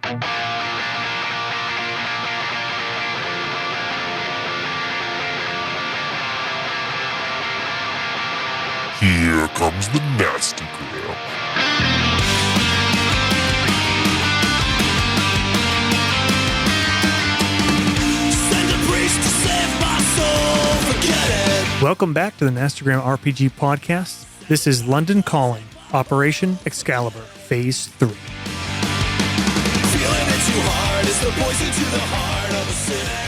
Here comes the nasty gram. Send a priest to save my soul, forget it. Welcome back to the Nastagram RPG podcast. This is London Calling, Operation Excalibur, Phase 3. Feeling it too hard is the poison to the heart of a cynic.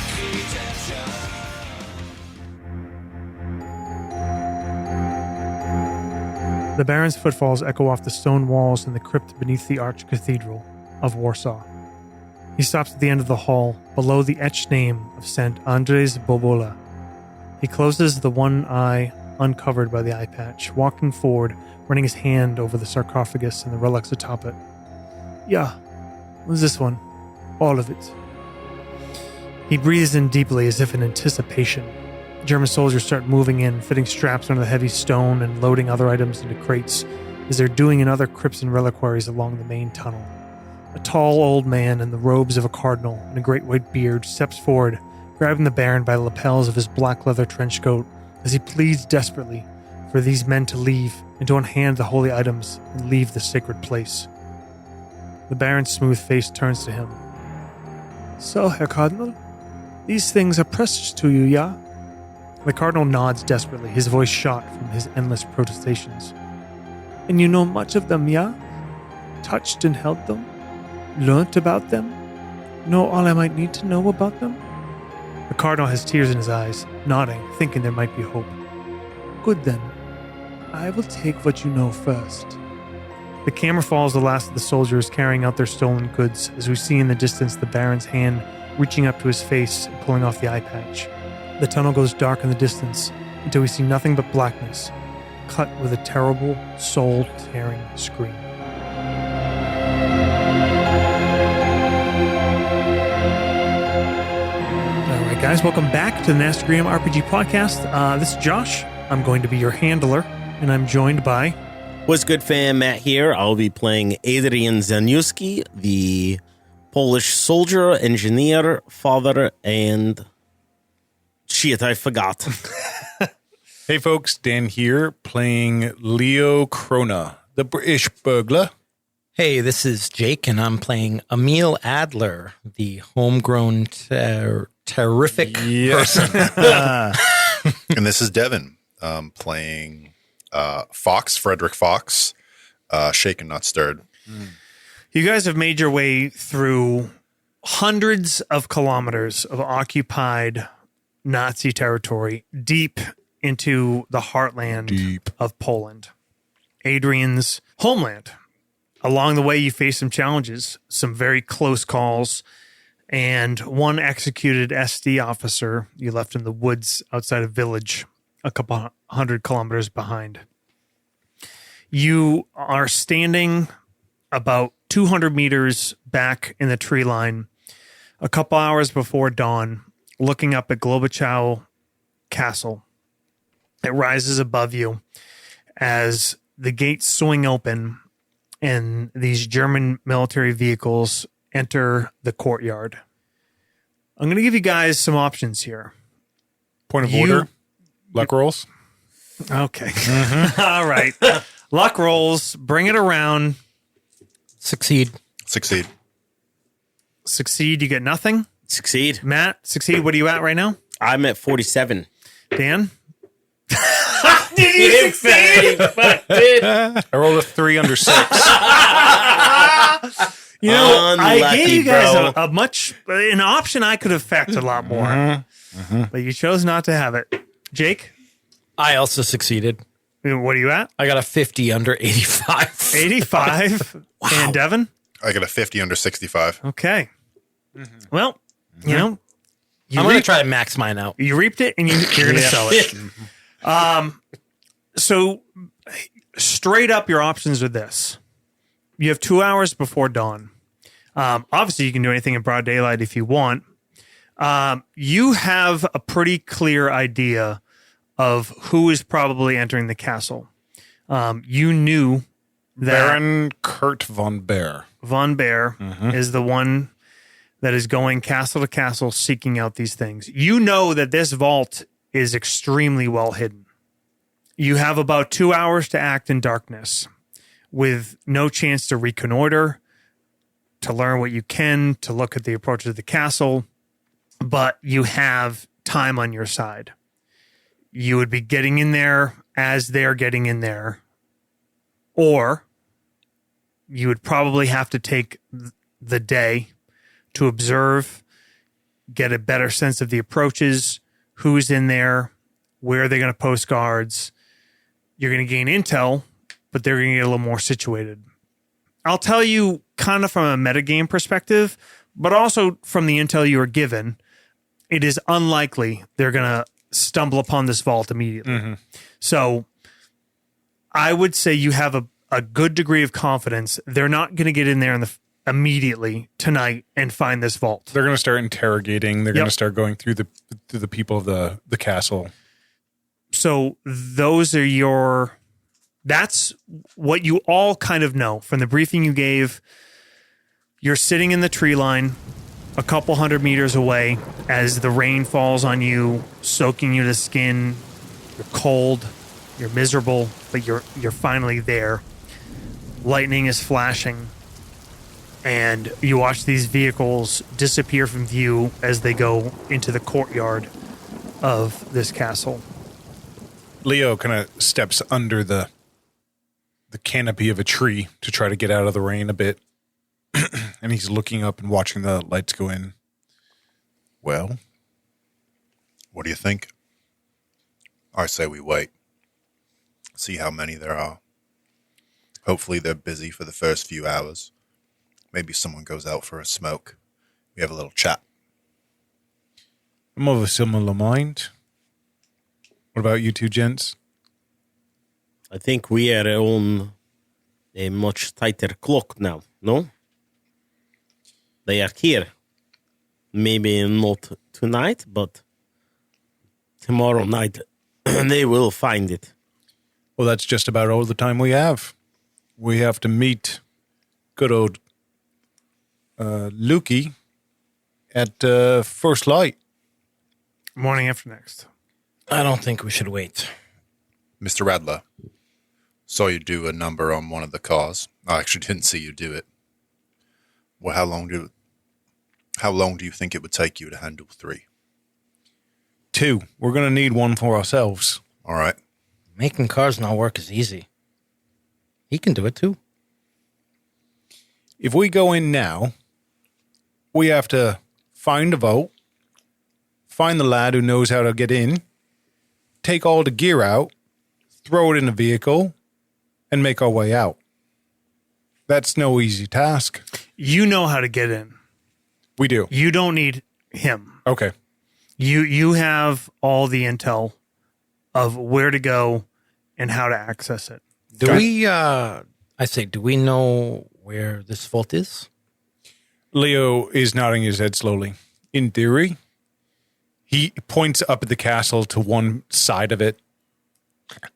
The Baron's footfalls echo off the stone walls in the crypt beneath the Archcathedral of Warsaw. He stops at the end of the hall, below the etched name of St. Andres Bobola. He closes the one eye uncovered by the eye patch, walking forward, running his hand over the sarcophagus and the relics atop it. Yeah, what's this one? All of it. He breathes in deeply as if in anticipation. German soldiers start moving in, fitting straps under the heavy stone and loading other items into crates, as they're doing in other crypts and reliquaries along the main tunnel. A tall old man in the robes of a cardinal and a great white beard steps forward, grabbing the Baron by the lapels of his black leather trench coat, as he pleads desperately for these men to leave and to unhand the holy items and leave the sacred place. The Baron's smooth face turns to him. So, Herr Cardinal, these things are precious to you, yeah? The Cardinal nods desperately, his voice shot from his endless protestations. And you know much of them, yeah? Touched and held them? Learnt about them? Know all I might need to know about them? The Cardinal has tears in his eyes, nodding, thinking there might be hope. Good then. I will take what you know first. The camera follows the last of the soldiers carrying out their stolen goods, as we see in the distance the Baron's hand reaching up to his face and pulling off the eye patch. The tunnel goes dark in the distance until we see nothing but blackness, cut with a terrible, soul-tearing scream. All right, guys, welcome back to the Nastagram RPG podcast. This is Josh. I'm going to be your handler, and I'm joined by... What's good, fam? Matt here. I'll be playing Adrian Zaniewski, the Polish soldier, engineer, father, and... Shit, I forgot. Hey, folks. Dan here, playing Leo Krona, the British burglar. Hey, this is Jake, and I'm playing Emil Adler, the homegrown terrific person. And this is Devin, playing Frederick Fox, shaken, not stirred. You guys have made your way through hundreds of kilometers of occupied Nazi territory, deep into the heartland of Poland, Adrian's homeland. Along the way, you face some challenges, some very close calls, and one executed SD officer you left in the woods outside a village a couple 100 kilometers behind. You are standing about 200 meters back in the tree line a couple hours before dawn, looking up at Goluchow Castle. It rises above you as the gates swing open and these German military vehicles enter the courtyard. I'm going to give you guys some options here. Point of order. Luck rolls. Okay. All right. Luck rolls. Bring it around. Succeed. Succeed. Succeed. You get nothing. Succeed. Matt, succeed. What are you at right now? I'm at 47. Dan? Did you succeed? I rolled a 3 under 6. You know, Unlucky, I gave you guys bro. an option I could have factored a lot more, but you chose not to have it. Jake, I also succeeded. what are you at? I got a 50 under 85. 85. Wow. And Devin? I got a 50 under 65. Okay. Well, you know, I'm going to try to max mine out. you reaped it and you're going to sell it. So straight up, your options are this. You have 2 hours before dawn. Obviously, you can do anything in broad daylight if you want. You have a pretty clear idea of who is probably entering the castle. You knew Baron Kurt von Behr. Von Behr is the one that is going castle to castle seeking out these things. You know that this vault is extremely well hidden. You have about 2 hours to act in darkness with no chance to reconnoiter, to learn what you can, to look at the approach of the castle, but you have time on your side. You would be getting in there as they're getting in there, or you would probably have to take the day to observe, get a better sense of the approaches, who's in there, where they're going to post guards. You're going to gain intel, but they're going to get a little more situated. I'll tell you kind of from a metagame perspective, but also from the intel you were given, it is unlikely they're going to stumble upon this vault immediately. So I would say you have a good degree of confidence. They're not going to get in there immediately tonight and find this vault. They're going to start interrogating. They're going to start going through the people of the castle. So that's what you all kind of know from the briefing you gave. You're sitting in the tree line a couple 100 meters away as the rain falls on you, soaking you to the skin. You're cold, you're miserable, but you're finally there. Lightning is flashing, and you watch these vehicles disappear from view as they go into the courtyard of this castle. Leo kind of steps under the canopy of a tree to try to get out of the rain a bit. And he's looking up and watching the lights go in. Well, what do you think? I say we wait. See how many there are. Hopefully they're busy for the first few hours. Maybe someone goes out for a smoke. We have a little chat. I'm of a similar mind. What about you two gents? I think we are on a much tighter clock now, no? They are here. Maybe not tonight, but tomorrow night they will find it. Well, that's just about all the time we have. We have to meet good old Lukey at first light. Morning after next. I don't think we should wait. Mr. Radler, saw you do a number on one of the cars. I actually didn't see you do it. Well, how long do you think it would take you to handle 3? 2. We're going to need one for ourselves. All right. Making cars not work is easy. He can do it too. If we go in now, we have to find a vault, find the lad who knows how to get in, take all the gear out, throw it in a vehicle, and make our way out. That's no easy task. You know how to get in. We do. You don't need him. Okay. You have all the intel of where to go and how to access it. Do we know where this vault is? Leo is nodding his head slowly. In theory, he points up at the castle to one side of it.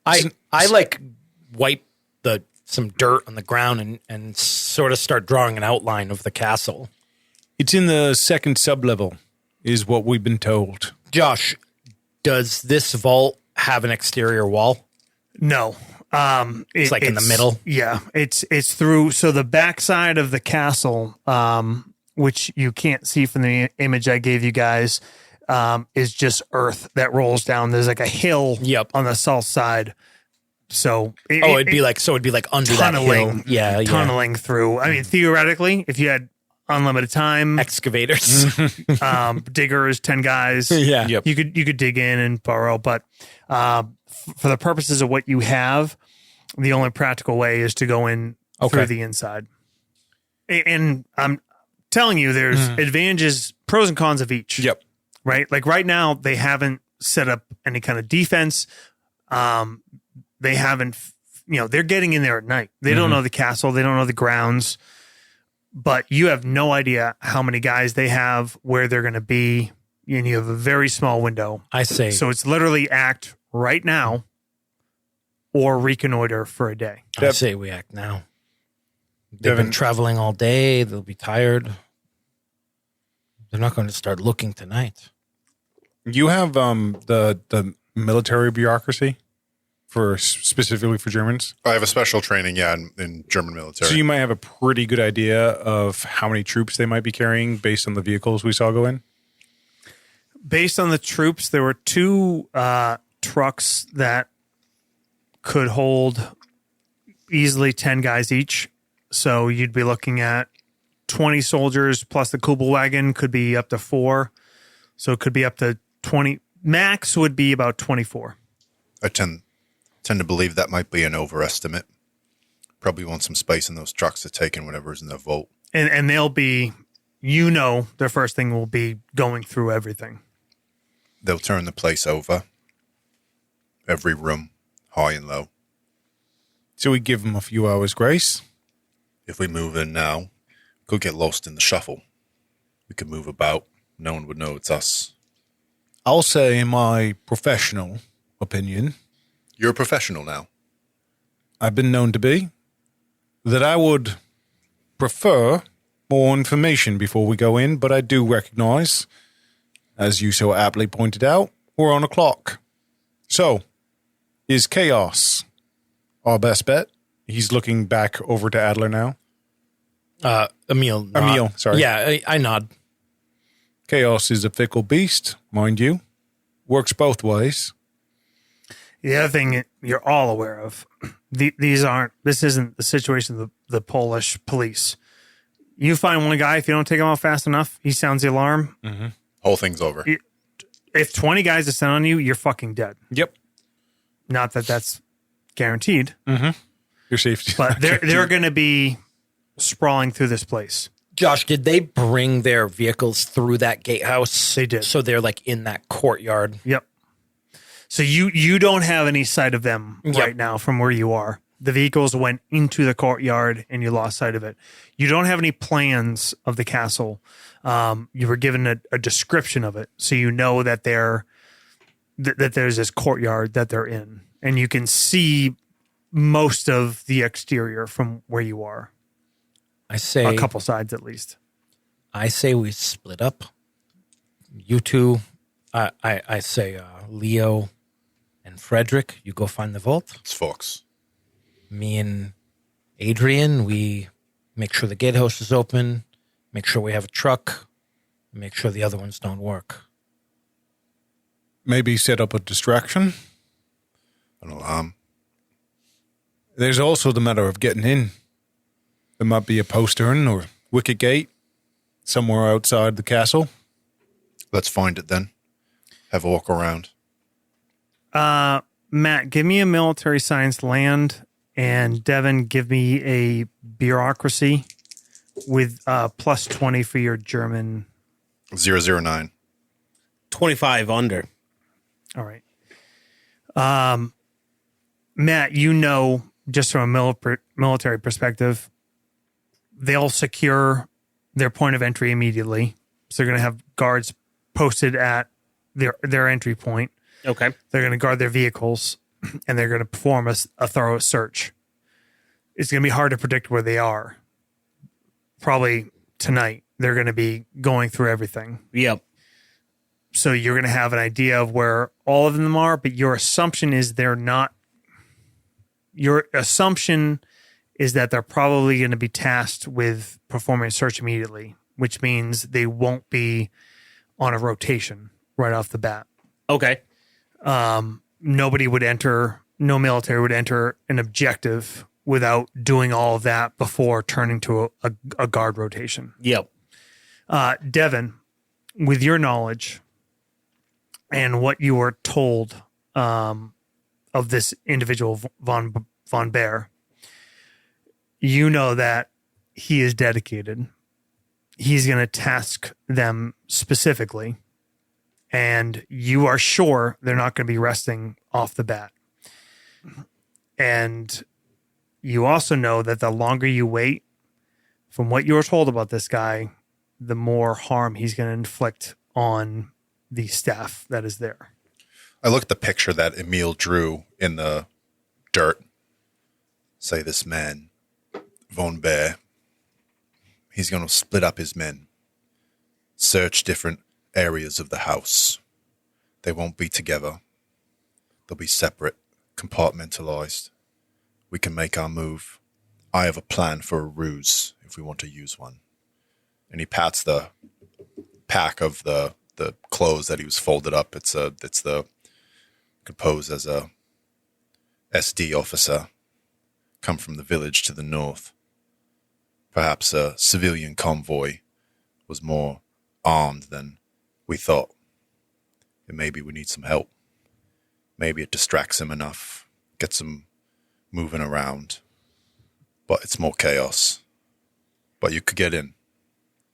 I like wipe some dirt on the ground and sort of start drawing an outline of the castle. It's in the second sublevel, is what we've been told. Josh, does this vault have an exterior wall? No. It's like in the middle? Yeah. It's through, so the backside of the castle, which you can't see from the image I gave you guys, is just earth that rolls down. There's like a hill on the south side. So it'd be like under that hill. Yeah. Tunneling through. I mean, theoretically, if you had unlimited time, excavators, diggers, 10 guys, you could dig in and burrow. But for the purposes of what you have, the only practical way is to go in through the inside. And I'm telling you, there's advantages, pros and cons of each. Yep. Right? Like right now, they haven't set up any kind of defense. They haven't, they're getting in there at night. They don't know the castle. They don't know the grounds. But you have no idea how many guys they have, where they're going to be, and you have a very small window. I say. So it's literally act right now or reconnoiter for a day. I say we act now. They've Devin- been traveling all day. They'll be tired. They're not going to start looking tonight. You have the military bureaucracy specifically for Germans. I have a special training, in German military. So you might have a pretty good idea of how many troops they might be carrying based on the vehicles we saw go in. Based on the troops, there were 2 trucks that could hold easily 10 guys each. So you'd be looking at 20 soldiers plus the Kubel wagon could be up to 4. So it could be up to 20. Max would be about 24. I tend to believe that might be an overestimate. Probably want some space in those trucks to take in whatever's in their vault. And they'll be, their first thing will be going through everything. They'll turn the place over. Every room, high and low. So we give them a few hours grace. If we move in now, could get lost in the shuffle. We could move about. No one would know it's us. I'll say, in my professional opinion, You're a professional now. I've been known to be, that I would prefer more information before we go in, but I do recognize, as you so aptly pointed out, we're on a clock. So, is Chaos our best bet? He's looking back over to Adler now. Emil. Emil, sorry. Yeah, I nod. Chaos is a fickle beast, mind you. Works both ways. The other thing you're all aware of, this isn't the situation of the Polish police. You find one guy, if you don't take him out fast enough, he sounds the alarm. Whole thing's over. If 20 guys descend on you, you're fucking dead. Yep. Not that that's guaranteed, Your safety. but they're going to be sprawling through this place. Josh, did they bring their vehicles through that gatehouse? They did. So they're like in that courtyard. Yep. So you don't have any sight of them right now from where you are. The vehicles went into the courtyard and you lost sight of it. You don't have any plans of the castle. You were given a description of it, so you know that that there's this courtyard that they're in, and you can see most of the exterior from where you are. I say A couple sides at least. I say we split up. You two, I say Leo and Frederick, you go find the vault. It's Fox. Me and Adrian, we make sure the gatehouse is open, make sure we have a truck, make sure the other ones don't work. Maybe set up a distraction. An alarm. There's also the matter of getting in. There might be a postern or wicket gate somewhere outside the castle. Let's find it then. Have a walk around. Matt, give me a military science land, and Devin, give me a bureaucracy with plus 20 for your German. 009. 25 under. All right. Matt, just from a military perspective, they'll secure their point of entry immediately. So they're going to have guards posted at their entry point. Okay. They're going to guard their vehicles, and they're going to perform a thorough search. It's going to be hard to predict where they are. Probably tonight, they're going to be going through everything. Yep. So you're going to have an idea of where all of them are, but your assumption is they're not. Your assumption is that they're probably going to be tasked with performing a search immediately, which means they won't be on a rotation right off the bat. Okay. Nobody would enter, no military would enter an objective without doing all of that before turning to a guard rotation. Yep. Devin, with your knowledge and what you were told of this individual, von Behr, you know that he is dedicated. He's going to task them specifically, and you are sure they're not going to be resting off the bat. And you also know that the longer you wait, from what you were told about this guy, the more harm he's going to inflict on the staff that is there. I look at the picture that Emil drew in the dirt. Say this man Von Behr, he's going to split up his men, search different areas of the house. They won't be together. They'll be separate, compartmentalized. We can make our move. I have a plan for a ruse if we want to use one. And he pats the pack of the clothes that he was folded up. It's the could pose as a SD officer, come from the village to the north. Perhaps a civilian convoy was more armed than we thought. And maybe we need some help. Maybe it distracts him enough, gets him moving around. But it's more chaos. But you could get in.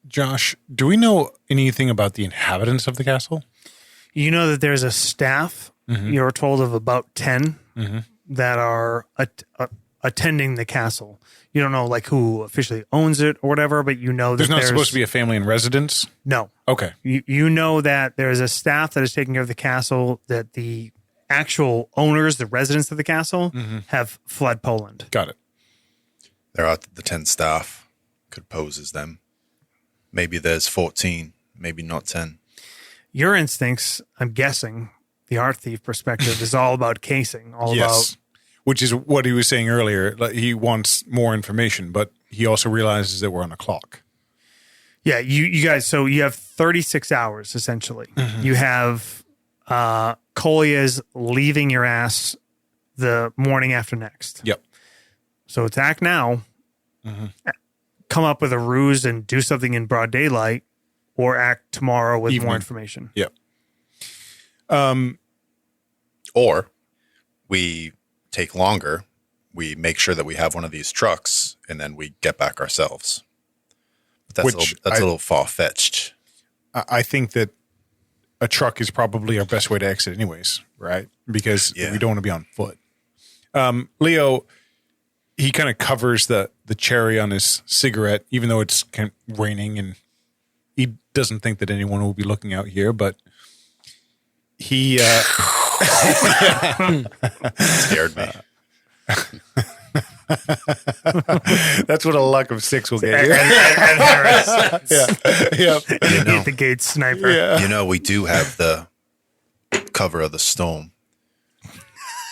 Josh, do we know anything about the inhabitants of the castle? You know that there's a staff, you're told of about 10 that are attending the castle. You don't know like who officially owns it or whatever, but you know that There's not supposed to be a family in residence? No. Okay. You know that there's a staff that is taking care of the castle, that the actual owners, the residents of the castle, have fled Poland. Got it. There are the 10 staff, could pose as them. Maybe there's 14, maybe not 10. Your instincts, I'm guessing, the art thief perspective is all about casing, all about... Which is what he was saying earlier. Like, he wants more information, but he also realizes that we're on a clock. Yeah, you guys, so you have 36 hours, essentially. You have Kolya's leaving your ass the morning after next. Yep. So it's act now, come up with a ruse and do something in broad daylight, or act tomorrow with more information. Yep. Or we take longer, we make sure that we have one of these trucks, and then we get back ourselves. But that's a little far-fetched. I think that a truck is probably our best way to exit anyways, right? Because we don't want to be on foot. Leo, he kind of covers the cherry on his cigarette, even though it's kind of raining, and he doesn't think that anyone will be looking out here, but he... Scared me. That's what a luck of 6 will get you. And Harris, Yeah. beat the gate sniper. Yeah. You know, we do have the cover of the storm.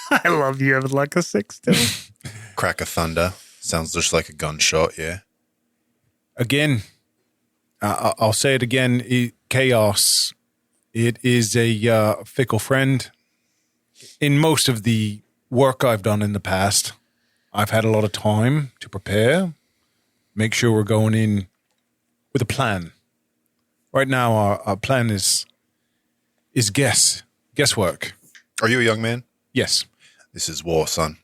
I love you having like a 6 too. Crack of thunder. Sounds just like a gunshot, yeah. Again, I'll say it again. Chaos. It is a fickle friend. In most of the work I've done in the past, I've had a lot of time to prepare, make sure we're going in with a plan. Right now, our plan is guesswork. Are you a young man? Yes. This is war, son.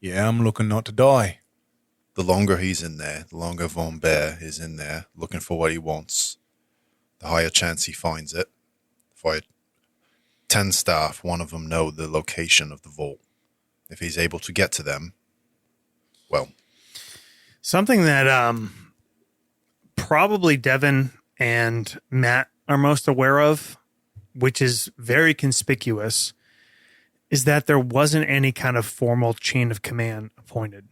Yeah, I'm looking not to die. The longer he's in there, the longer Von Behr is in there looking for what he wants, the higher chance he finds it. If I had 10 staff, one of them know the location of the vault. If he's able to get to them, well. Something that probably Devin and Matt are most aware of, which is very conspicuous, is that there wasn't any kind of formal chain of command appointed.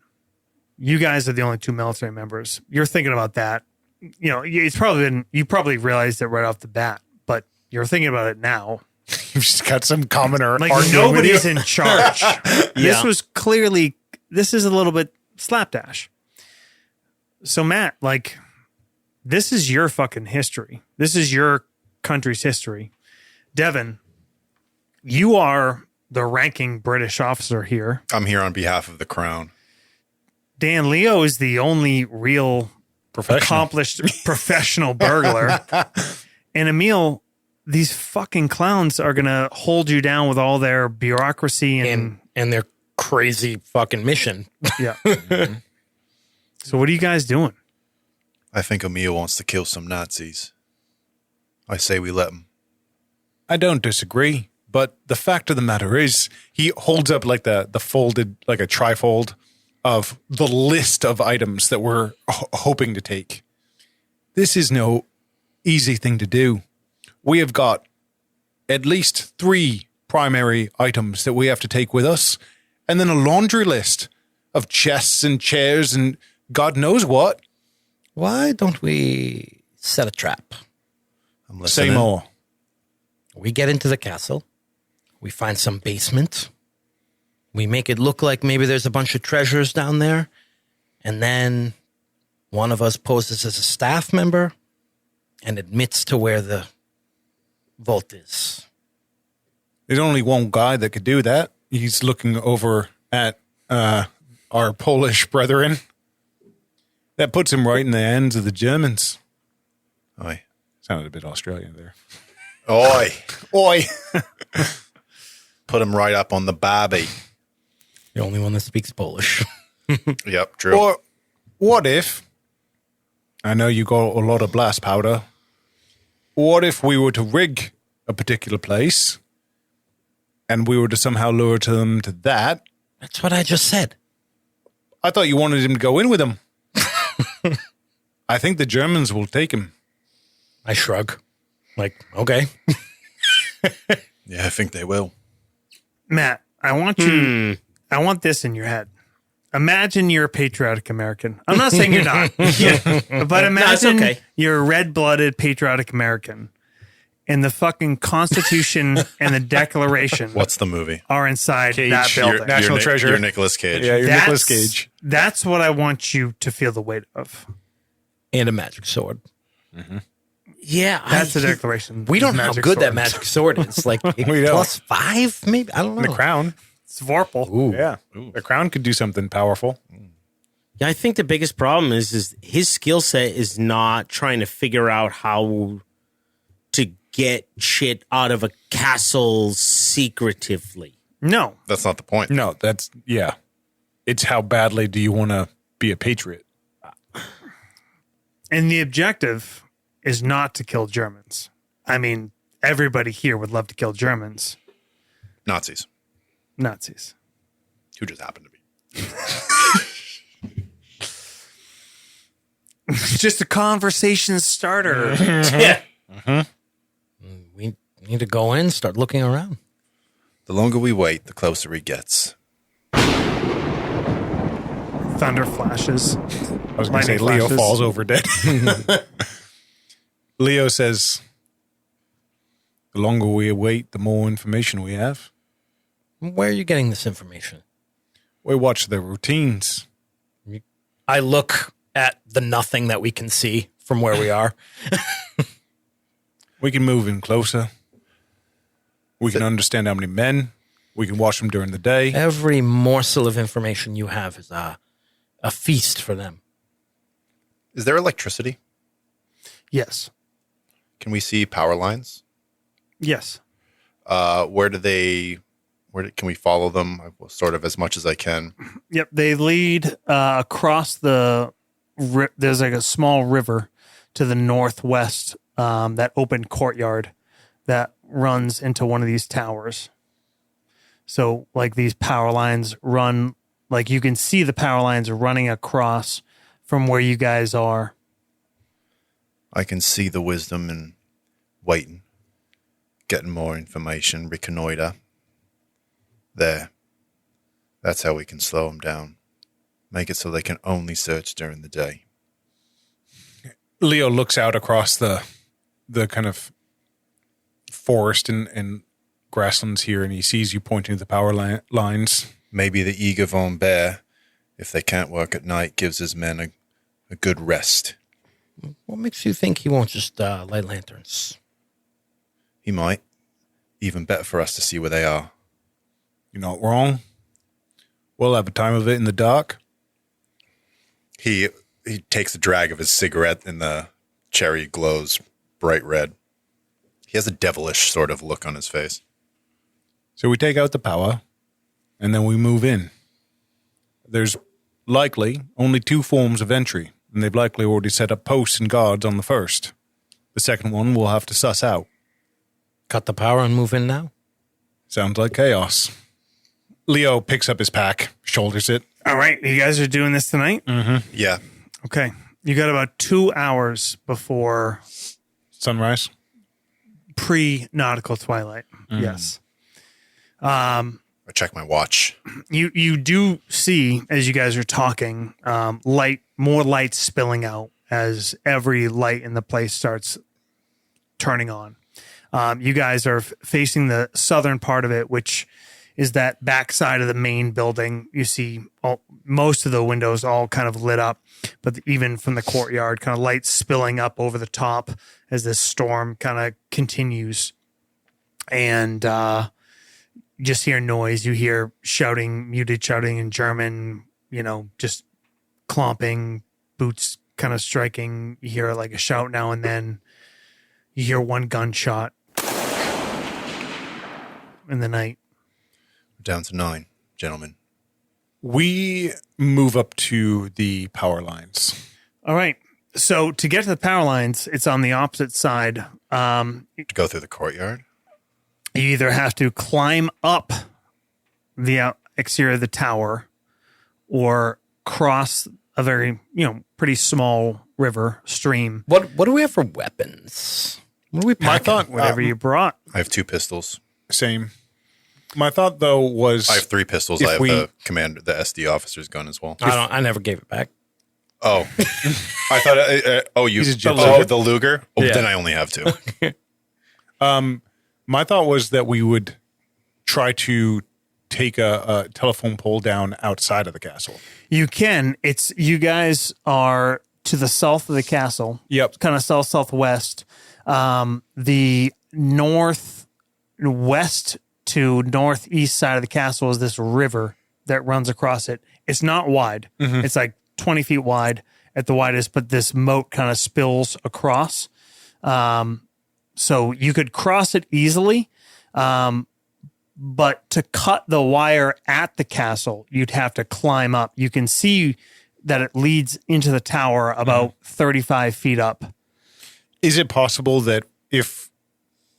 You guys are the only 2 military members. You're thinking about that. You know, it's probably been, you probably realized it right off the bat, but you're thinking about it now. You've just got some commoner. Like arguing with nobody's you. in charge. This was clearly, this is a little bit slapdash. So Matt, like, this is your fucking history. This is your country's history. Devin, you are the ranking British officer here. I'm here on behalf of the crown. Dan, Leo is the only real accomplished professional burglar. And Emil, these fucking clowns are going to hold you down with all their bureaucracy and their crazy fucking mission. yeah. So what are you guys doing? I think Emil wants to kill some Nazis. I say we let him. I don't disagree, but the fact of the matter is, he holds up like the folded, like a trifold of the list of items that we're hoping to take. This is no easy thing to do. We have got at least 3 primary items that we have to take with us, and then a laundry list of chests and chairs and God knows what. Why don't we set a trap? I'm Say listening. more. We get into the castle. We find some basement. We make it look like maybe there's a bunch of treasures down there. And then one of us poses as a staff member and admits to where the vault is. There's only one guy that could do that. He's looking over at our Polish brethren. That puts him right in the hands of the Germans. Oi. Sounded a bit Australian there. Oi. Oi. Put him right up on the barbie. The only one that speaks Polish. Yep, true. Or what if, I know you got a lot of blast powder, what if we were to rig a particular place and we were to somehow lure them to that? That's what I just said. I thought you wanted him to go in with him. I think the Germans will take him. I shrug. Like, okay. Yeah, I think they will. Matt, I want you. I want this in your head. Imagine you're a patriotic American. I'm not saying you're not, but imagine okay. you're a red-blooded patriotic American, and the fucking Constitution and the Declaration What's the movie? are inside that Your building. National treasure. You're Nicolas Cage. Yeah, you're That's- Nicolas Cage. That's what I want you to feel the weight of. And a magic sword. Yeah, That's the Declaration. We don't know how Magic good that sword. magic sword is. Like, We don't. +5, maybe? I don't know. The crown. It's Vorpal. Ooh. Yeah. The crown could do something powerful. Yeah, I think the biggest problem is his skill set is not trying to figure out how to get shit out of a castle secretively. No, That's not the point. No, that's, yeah. It's how badly do you want to be a patriot? and the objective is not to kill Germans. I mean, everybody here would love to kill Germans, Nazis, Nazis. who just happen to be. Just a conversation starter. Yeah. We need to go in, start looking around. The longer we wait, the closer he gets. Thunder flashes. I was going to say Lightning Leo flashes. falls over dead. Leo says, the longer we wait, the more information we have. Where are you getting this information? We watch their routines. I look at the nothing that we can see from where we are. We can move in closer. We can understand how many men. We can watch them during the day. Every morsel of information you have is a feast for them. Is there electricity? Yes. Can we see power lines? Yes. Where can we follow them? Sort of as much as I can. Yep. They lead across the. There's like a small river to the northwest. That open courtyard that runs into one of these towers. So, like these power lines run, like you can see the power lines running across from where you guys are. I can see the wisdom in waiting, getting more information, reconnoiter. There. That's how we can slow them down. Make it so they can only search during the day. Leo looks out across the kind of forest and grasslands here, and he sees you pointing to the power lines. Maybe the eager von Behr, if they can't work at night, gives his men a good rest. What makes you think he won't just light lanterns? He might. Even better for us to see where they are. You're not wrong. We'll have a time of it in the dark. He takes a drag of his cigarette and the cherry glows bright red. He has a devilish sort of look on his face. So we take out the power, and then we move in. There's likely only 2 forms of entry, and they've likely already set up posts and guards on the first. The second one we'll have to suss out. Cut the power and move in now? Sounds like chaos. Leo picks up his pack, shoulders it. All right. You guys are doing this tonight? Yeah. Okay. You got about 2 hours before Sunrise. pre-nautical twilight. Yes. Are I check my watch. You do see, as you guys are talking, more lights spilling out as every light in the place starts turning on. You guys are facing the southern part of it, which is that backside of the main building. You see most of the windows all kind of lit up, but even from the courtyard, kind of lights spilling up over the top as this storm kind of continues. And you just hear noise. You hear shouting, muted shouting in German, just clomping, boots kind of striking. You hear like a shout now and then. You hear one gunshot in the night. Down to 9, gentlemen. We move up to the power lines. All right. So to get to the power lines, it's on the opposite side. To go through the courtyard? You either have to climb up the exterior of the tower or cross a very, pretty small river stream. What do we have for weapons? What do we pack? Whatever you brought. I have 2 pistols. Same. My thought, though, was... I have 3 pistols. I have the SD officer's gun as well. I never gave it back. Oh. I thought... the Luger? Oh, Yeah. Then I only have 2. My thought was that we would try to take a telephone pole down outside of the castle. You can. You guys are to the south of the castle. Yep. Kind of southwest. The northwest to northeast side of the castle is this river that runs across it. It's not wide. Mm-hmm. It's like 20 feet wide at the widest, but this moat kind of spills across. So you could cross it easily. But to cut the wire at the castle, you'd have to climb up. You can see that it leads into the tower about 35 feet up. Is it possible that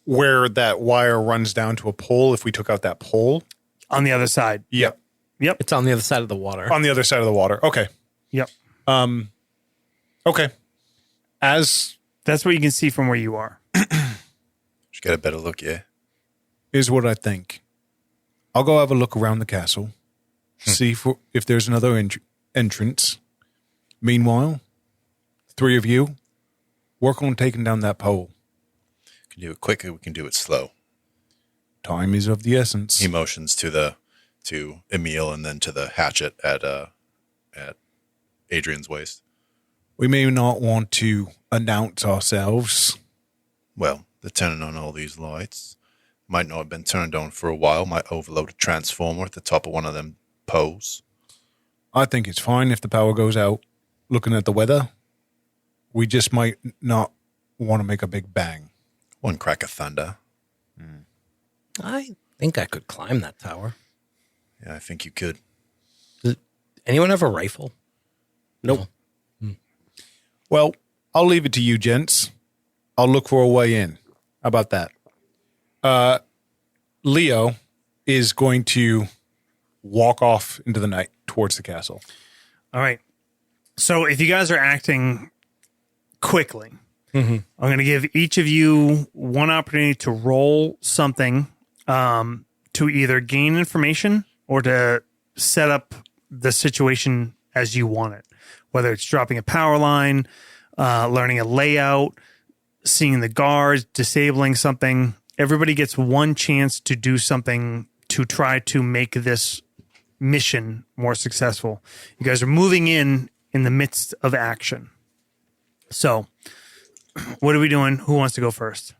where that wire runs down to a pole, if we took out that pole? On the other side. Yep. It's on the other side of the water. On the other side of the water. Okay. Yep. Okay. That's what you can see from where you are. Should get a better look, yeah. Here's what I think. I'll go have a look around the castle, see if there's another entrance. Meanwhile, 3 of you work on taking down that pole. We can do it quick or we can do it slow. Time is of the essence. He motions to Emil and then to the hatchet at Adrian's waist. We may not want to announce ourselves. Well, they're turning on all these lights. Might not have been turned on for a while. Might overload a transformer at the top of one of them poles. I think it's fine if the power goes out. Looking at the weather, we just might not want to make a big bang. One crack of thunder. I think I could climb that tower. Yeah, I think you could. Does anyone have a rifle? Nope. Well, I'll leave it to you, gents. I'll look for a way in. How about that? Leo is going to walk off into the night towards the castle. All right. So if you guys are acting quickly, I'm going to give each of you one opportunity to roll something to either gain information or to set up the situation as you want it, whether it's dropping a power line, learning a layout, seeing the guards, disabling something. Everybody gets one chance to do something to try to make this mission more successful. You guys are moving in the midst of action. So what are we doing? Who wants to go first?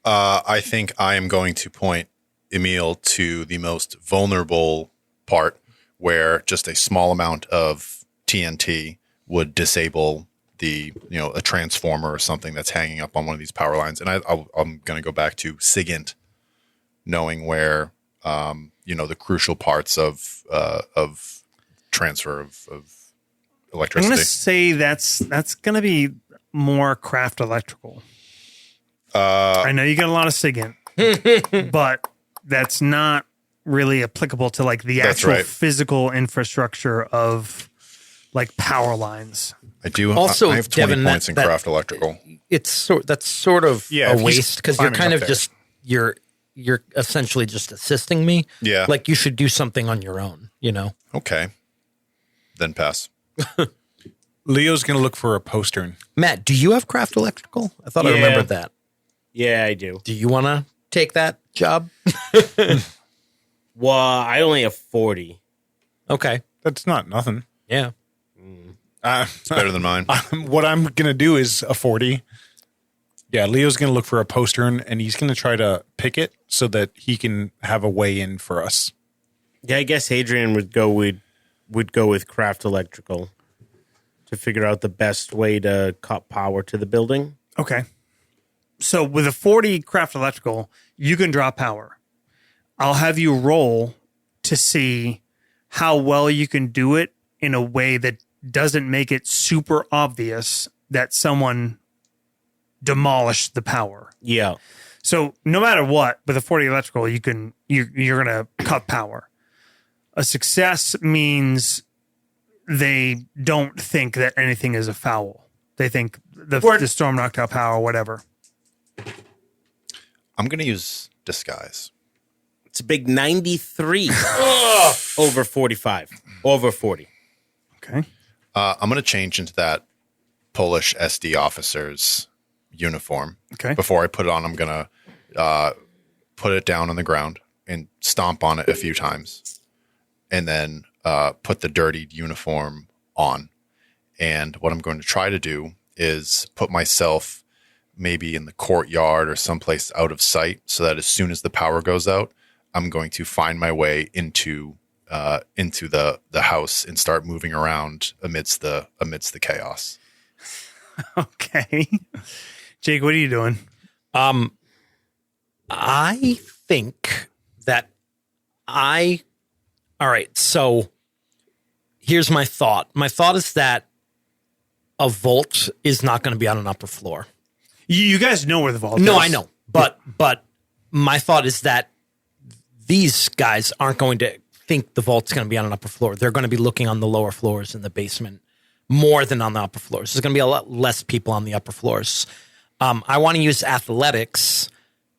I think I am going to point Emil to the most vulnerable part where just a small amount of TNT would disable a transformer or something that's hanging up on one of these power lines. And I'm going to go back to SIGINT, knowing where, the crucial parts of transfer of electricity. I'm going to say that's going to be more craft electrical. I know you got a lot of SIGINT, but that's not really applicable to like the actual physical infrastructure of like power lines. I do. Also, I have 20 Devin, points in craft electrical. That's sort of a waste because you're kind of just you're you're essentially just assisting me. Yeah. Like you should do something on your own, you know? Okay. Then pass. Leo's going to look for a postern. Matt, do you have craft electrical? I thought I Yeah. remembered that. Yeah, I do. Do you want to take that job? Well, I only have 40. Okay. That's not nothing. Yeah. It's better than mine. What I'm going to do is a 40. Yeah, Leo's going to look for a postern, and he's going to try to pick it so that he can have a way in for us. Yeah, I guess Adrian would go with craft electrical to figure out the best way to cut power to the building. Okay. So with a 40 craft electrical, you can draw power. I'll have you roll to see how well you can do it in a way that doesn't make it super obvious that someone demolished the power. Yeah. So no matter what, with a 40 electrical, you're going to cut power. A success means they don't think that anything is a foul. They think the storm knocked out power, whatever. I'm going to use disguise. It's a big 93 over 45. Over 40. Okay. I'm going to change into that Polish SD officer's uniform. Okay. Before I put it on, I'm going to put it down on the ground and stomp on it a few times. And then put the dirtied uniform on. And what I'm going to try to do is put myself maybe in the courtyard or someplace out of sight so that as soon as the power goes out, I'm going to find my way into the house and start moving around amidst the chaos. Okay. Jake, what are you doing? I think that all right, so here's my thought. My thought is that a vault is not going to be on an upper floor. You guys know where the vault is. No, I know. But my thought is that these guys aren't going to think the vault's going to be on an upper floor. They're going to be looking on the lower floors in the basement more than on the upper floors. There's going to be a lot less people on the upper floors. I want to use athletics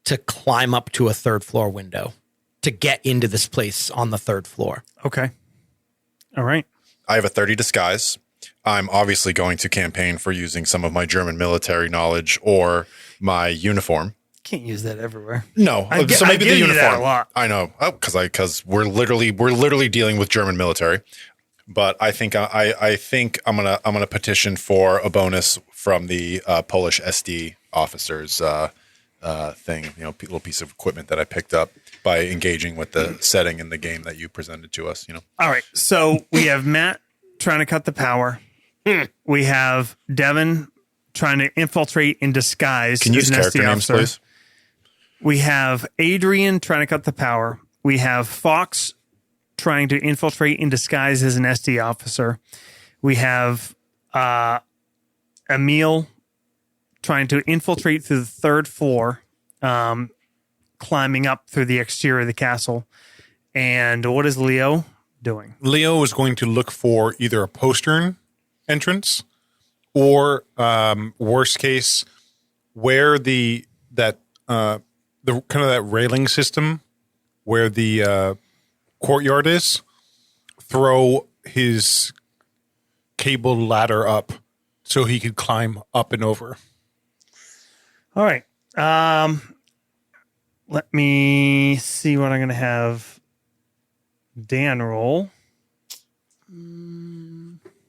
to climb up to a third floor window to get into this place on the third floor. Okay. All right. I have a 30 disguise. I'm obviously going to campaign for using some of my German military knowledge or my uniform. Can't use that everywhere. No, so maybe the you uniform. that a lot. I know, because we're literally dealing with German military. But I think I'm gonna petition for a bonus from the Polish SD officers thing. You know, little piece of equipment that I picked up by engaging with the setting in the game that you presented to us. You know. All right. So we have Matt trying to cut the power. We have Devin trying to infiltrate in disguise. Can you as use an character SD names, officer. please? We have Adrian trying to cut the power. We have Fox trying to infiltrate in disguise as an SD officer. We have Emil trying to infiltrate through the third floor, climbing up through the exterior of the castle. And what is Leo doing? Leo is going to look for either a postern entrance or worst case where the kind of that railing system where the courtyard is, throw his cable ladder up so he could climb up and over. All right. Let me see what I'm going to have Dan roll.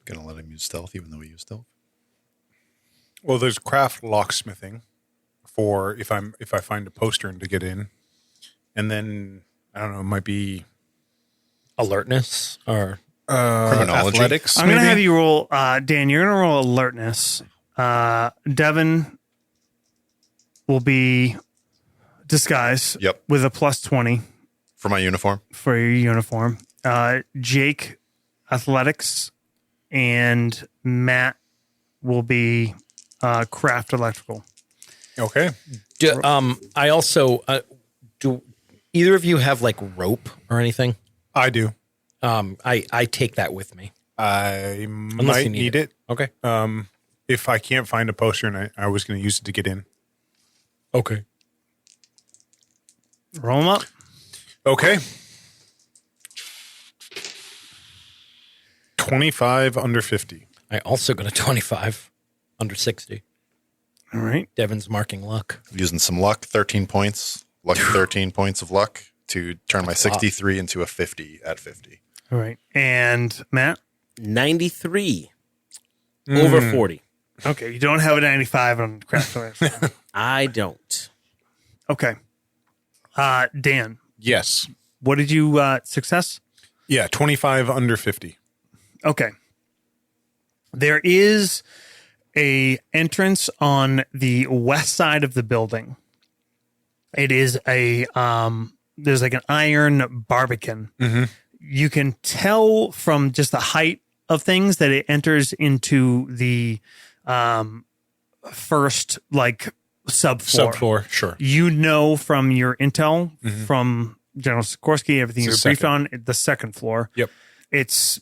Gonna let him use stealth, even though we use stealth. Well, there's craft locksmithing for if I find a postern to get in, and then I don't know, it might be Alertness or Criminology. athletics. I'm going to maybe? have you roll, Dan, you're going to roll alertness. Devin will be disguise Yep. with a plus 20 For my uniform. for your uniform. Jake, athletics, and Matt will be craft electrical. Okay. I also do. Either of you have like rope or anything? I do. I take that with me. I Unless might you need it. Okay. If I can't find a postern, I was going to use it to get in. Okay. Roll them up. Okay. 25 under 50. I also got a 25 under 60. All right. Devin's marking luck. Using some luck, 13 points. Lucky 13 points of luck to turn my 63 into a 50 at 50. All right. And Matt? 93 over 40. Okay. You don't have a 95 on craft awareness. I don't. Okay. Dan, Yes. what did you success? Yeah, 25 under 50. Okay. There is a entrance on the west side of the building. It is a there's like an iron barbican. You can tell from just the height of things that it enters into the first like subfloor. Subfloor, sure. You know from your intel from General Sikorsky, everything It's you're the briefed on, the second floor. Yep. It's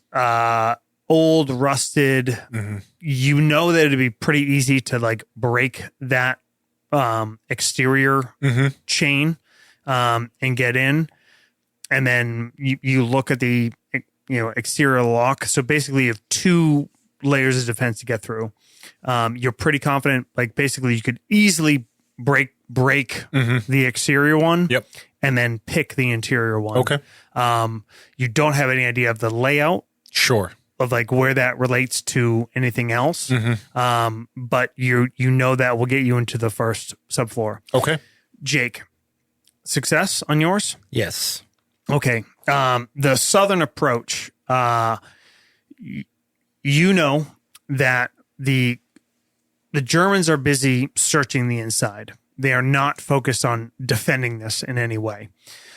old, rusted. You know that it'd be pretty easy to like break that exterior chain and get in. And then you look at the exterior lock. So basically you have 2 layers of defense to get through. You're pretty confident, like basically you could easily break the exterior one. Yep. And then pick the interior one. Okay. You don't have any idea of the layout Sure. of like where that relates to anything else. But you know that will get you into the first subfloor. Okay. Jake, success on yours? Yes. Okay. The southern approach, you know that the Germans are busy searching the inside. They are not focused on defending this in any way.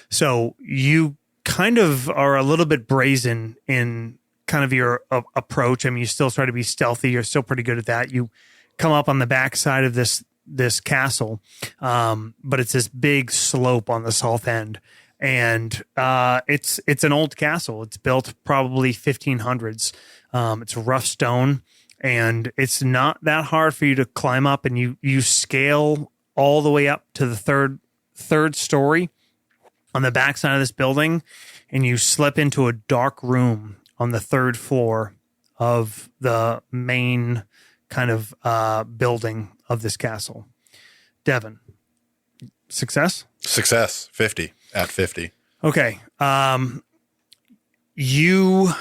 So you kind of are a little bit brazen in kind of your approach. I mean, you still try to be stealthy. You're still pretty good at that. You come up on the backside of this castle, but it's this big slope on the south end. And it's an old castle. It's built probably 1500s. It's rough stone, and it's not that hard for you to climb up. And you scale all the way up to the third story on the backside of this building, and you slip into a dark room on the 3rd floor of the main kind of building of this castle. Devin, success? Success, 50 at 50. Okay. You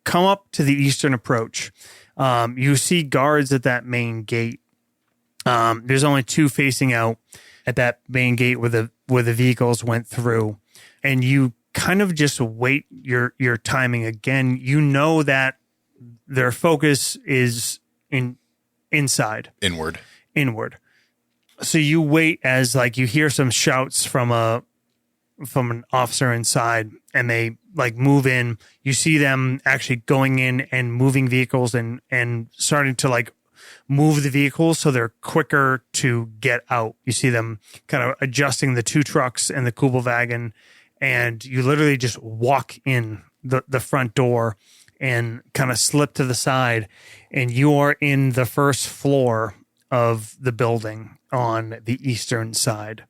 come up to the eastern approach. You see guards at that main gate. There's only 2 facing out at that main gate where the vehicles went through, and you kind of just wait your timing. Again, you know that their focus is inside, Inward. So you wait as like you hear some shouts from an officer inside, and they like move in. You see them actually going in and moving vehicles and starting to like move the vehicles so they're quicker to get out. You see them kind of adjusting the 2 trucks and the Kubelwagen, and you literally just walk in the front door and kind of slip to the side, and you are in the first floor of the building on the eastern side.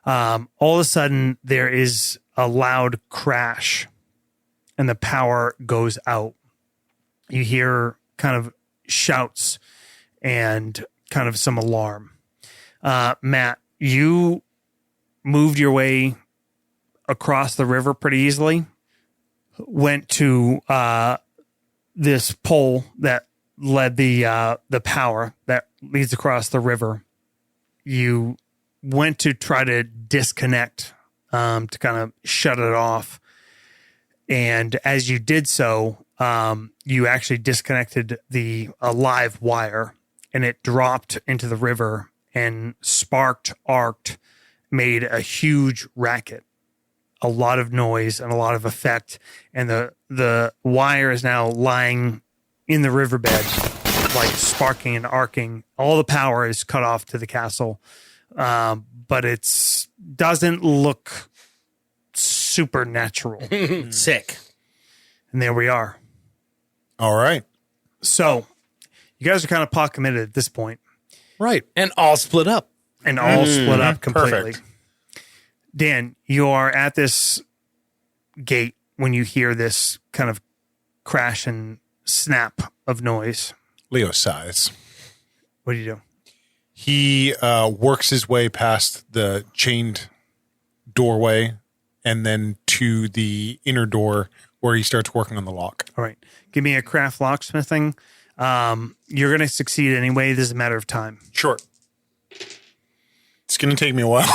All of a sudden, there is a loud crash, and the power goes out. You hear kind of shouts and kind of some alarm. Matt, you moved your way across the river pretty easily, went to this pole that led the power that leads across the river. You went to try to disconnect to kind of shut it off. And as you did so, you actually disconnected the live wire, and it dropped into the river and arced, made a huge racket, a lot of noise and a lot of effect. And the wire is now lying in the riverbed, like sparking and arcing. All the power is cut off to the castle. But it doesn't look supernatural. Sick. And there we are. All right. So you guys are kind of pot committed at this point. Right. And all split up. and all split up completely. Perfect. Dan, you are at this gate when you hear this kind of crash and snap of noise. Leo sighs. What do you do? He works his way past the chained doorway and then to the inner door where he starts working on the lock. All right. Give me a craft locksmithing. You're going to succeed anyway. This is a matter of time. Sure. It's going to take me a while.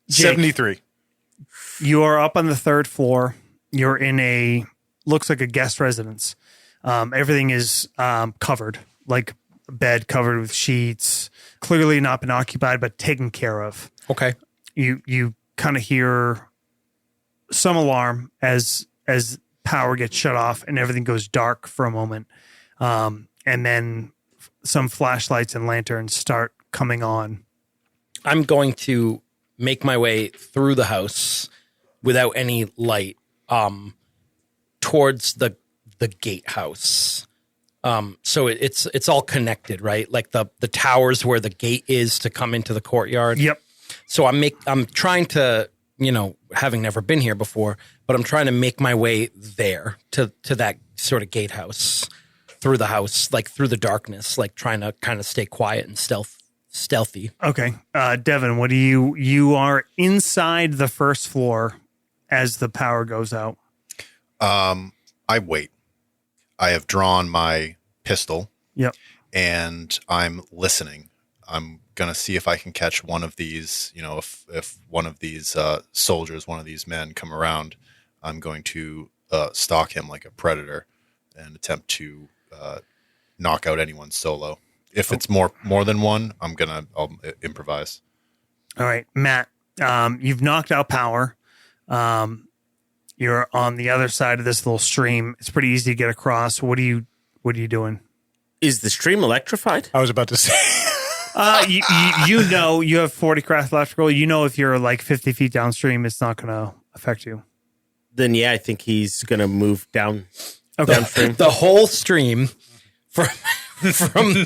Jake. 73. You are up on the third floor. You're in looks like a guest residence. Everything is covered, like a bed covered with sheets, clearly not been occupied, but taken care of. Okay. You kind of hear some alarm as power gets shut off and everything goes dark for a moment. And then some flashlights and lanterns start coming on. I'm going to make my way through the house without any light towards the gatehouse. So it's all connected, right? Like the towers where the gate is to come into the courtyard. Yep. So I'm trying to, having never been here before, but I'm trying to make my way there to that sort of gatehouse, through the house, like through the darkness, like trying to kind of stay quiet and stealthy. Okay. Devin, what do you are inside the first floor as the power goes out. I wait. I have drawn my pistol. Yep. And I'm listening. I'm going to see if I can catch one of these, if one of these soldiers, one of these men come around, I'm going to stalk him like a predator and attempt to knock out anyone solo. If it's more than one, I'll improvise. All right, Matt, you've knocked out power. You're on the other side of this little stream. It's pretty easy to get across. What are you doing? Is the stream electrified? I was about to say. You have 40 craft electrical. If you're like 50 feet downstream, it's not going to affect you. Then yeah, I think he's going to move down. Okay. Downstream. The whole stream from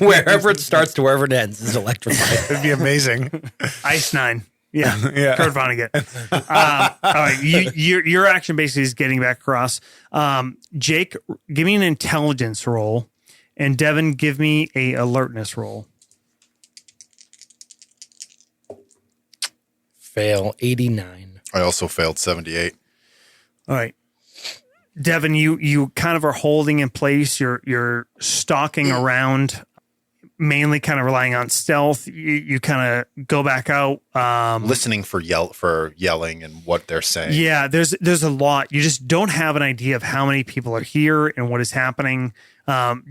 wherever it starts to wherever it ends is electrified. It'd be amazing. Ice 9. Yeah. Yeah. Kurt Vonnegut. All right. Your action basically is getting back across. Jake, give me an intelligence roll. And Devin, give me a alertness roll. Fail 89. I also failed 78. All right. Devin, you kind of are holding in place. You're stalking around, mainly kind of relying on stealth. You kind of go back out, Listening for yelling and what they're saying. Yeah, there's a lot. You just don't have an idea of how many people are here and what is happening.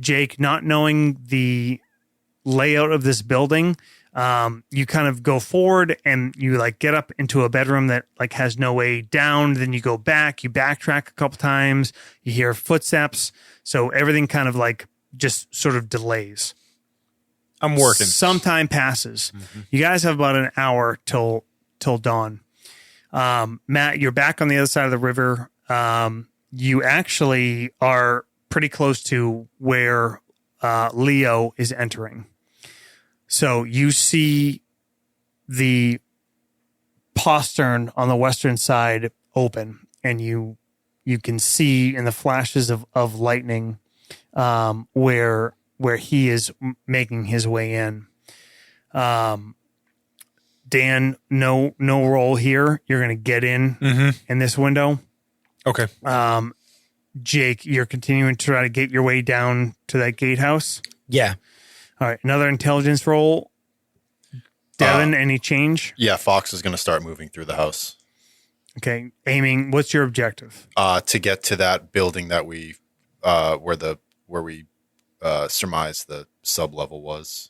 Jake, not knowing the layout of this building, you kind of go forward and you like get up into a bedroom that like has no way down. Then you go back, you backtrack a couple times, you hear footsteps. So everything kind of like just sort of delays. I'm working. Some time passes. Mm-hmm. You guys have about an hour till dawn. Matt, you're back on the other side of the river. You actually are pretty close to where Leo is entering. So you see the postern on the western side open, and you can see in the flashes of lightning where he is making his way in. Dan, no roll here. You're going to get in this window. Okay. Jake, you're continuing to try to get your way down to that gatehouse. Yeah. All right. Another intelligence roll. Devin, any change? Yeah, Fox is going to start moving through the house. Okay. Aiming, what's your objective? To get to that building that we where we surmise the sub level was.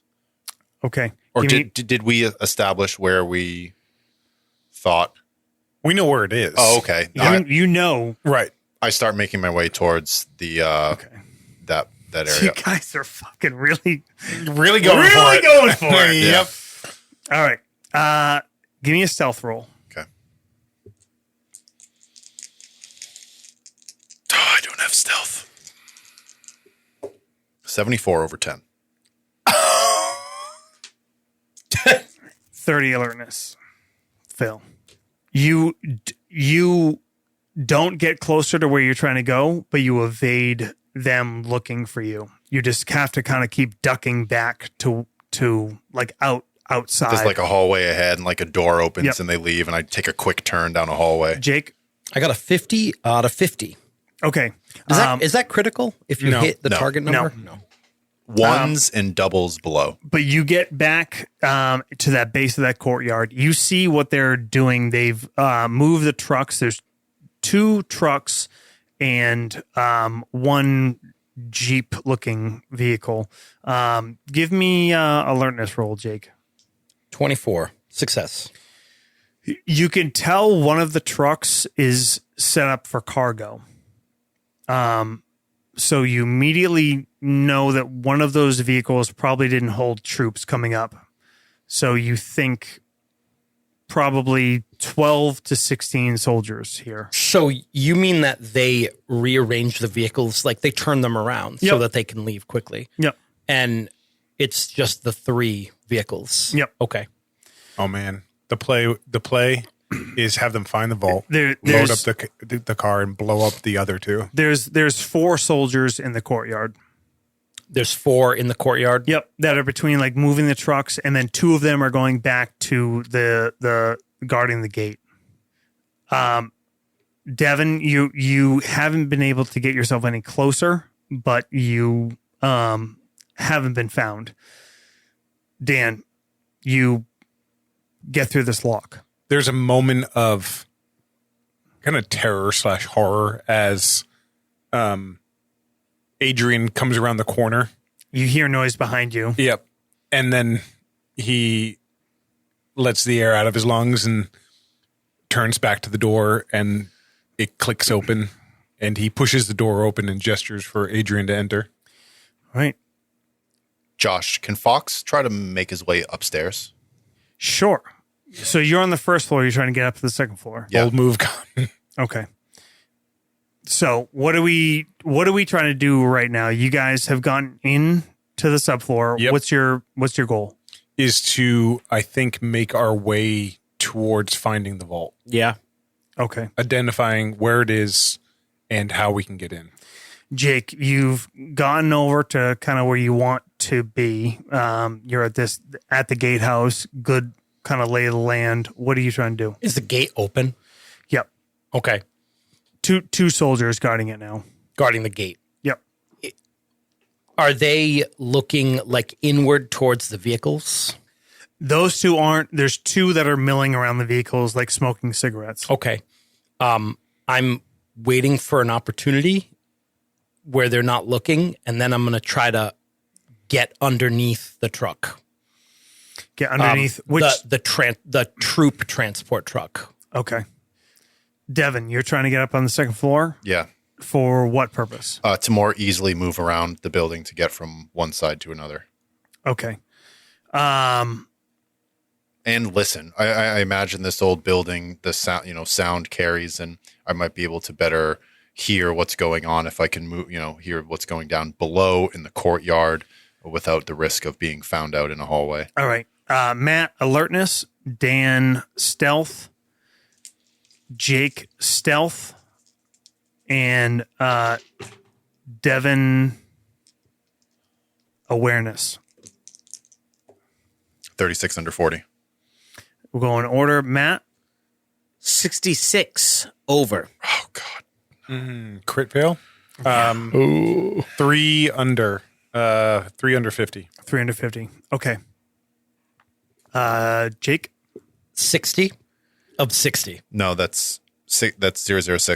Okay. Or did we establish where we thought? We know where it is. Oh, okay. You know. Right. I start making my way towards the that area. You guys are fucking really Really going for it. going for it. Yep. All right. Give me a stealth roll. Okay. Oh, I don't have stealth. 74/10. 30 alertness. Phil. You don't get closer to where you're trying to go, but you evade them looking for you. You just have to kind of keep ducking back to like outside. There's like a hallway ahead and like a door opens Yep. and they leave and I take a quick turn down a hallway. Jake. I got a 50 out of 50. Okay. Is that critical if you hit the target number? No. Ones and doubles below. But you get back to that base of that courtyard. You see what they're doing. They've moved the trucks. There's 2 trucks and 1 Jeep-looking vehicle. Give me alertness roll, Jake. 24. Success. You can tell one of the trucks is set up for cargo. So you immediately know that one of those vehicles probably didn't hold troops coming up. So you think probably 12 to 16 soldiers here. So you mean that they rearrange the vehicles, like they turn them around so Yep. that they can leave quickly? Yep. And it's just the 3 vehicles? Yep. Okay. Oh man, the play is have them find the vault, load There's up the car, and blow up the other 2. there's 4 soldiers in the courtyard. There's 4 in the courtyard? Yep, that are between like moving the trucks, and then 2 of them are going back to the guarding the gate. Devin, you haven't been able to get yourself any closer, but you haven't been found. Dan, you get through this lock. There's a moment of kind of terror / horror as Adrian comes around the corner. You hear noise behind you. Yep. And then he lets the air out of his lungs and turns back to the door, and it clicks open, and he pushes the door open and gestures for Adrian to enter. Right. Josh, can Fox try to make his way upstairs? Sure. So you're on the first floor. You're trying to get up to the second floor. Yeah. Old move. Okay. So what are we trying to do right now? You guys have gone in to the subfloor. Yep. What's your goal? Is to, I think, make our way towards finding the vault, Yeah. Okay. identifying where it is and how we can get in. Jake, you've gotten over to kind of where you want to be. You're at the gatehouse. Good kind of lay of the land. What are you trying to do? Is the gate open? Yep. Okay. Two soldiers guarding it now. Guarding the gate. Yep. Are they looking like inward towards the vehicles? Those 2 aren't. There's 2 that are milling around the vehicles like smoking cigarettes. Okay. I'm waiting for an opportunity where they're not looking, and then I'm going to try to get underneath the truck. Get underneath the troop transport truck. Okay. Devin, you're trying to get up on the second floor? Yeah. For what purpose? To more easily move around the building to get from one side to another. Okay. And listen, I imagine this old building, the sound carries, and I might be able to better hear what's going on if I can move, hear what's going down below in the courtyard without the risk of being found out in a hallway. All right. Matt, alertness. Dan, stealth. Jake, stealth. And Devin, awareness. 36 under 40. We'll go in order. Matt, 66 over. Oh, God. Crit fail. 3 under. 3 under 50. 350. Okay. Jake, 60 of 60. No, that's 006.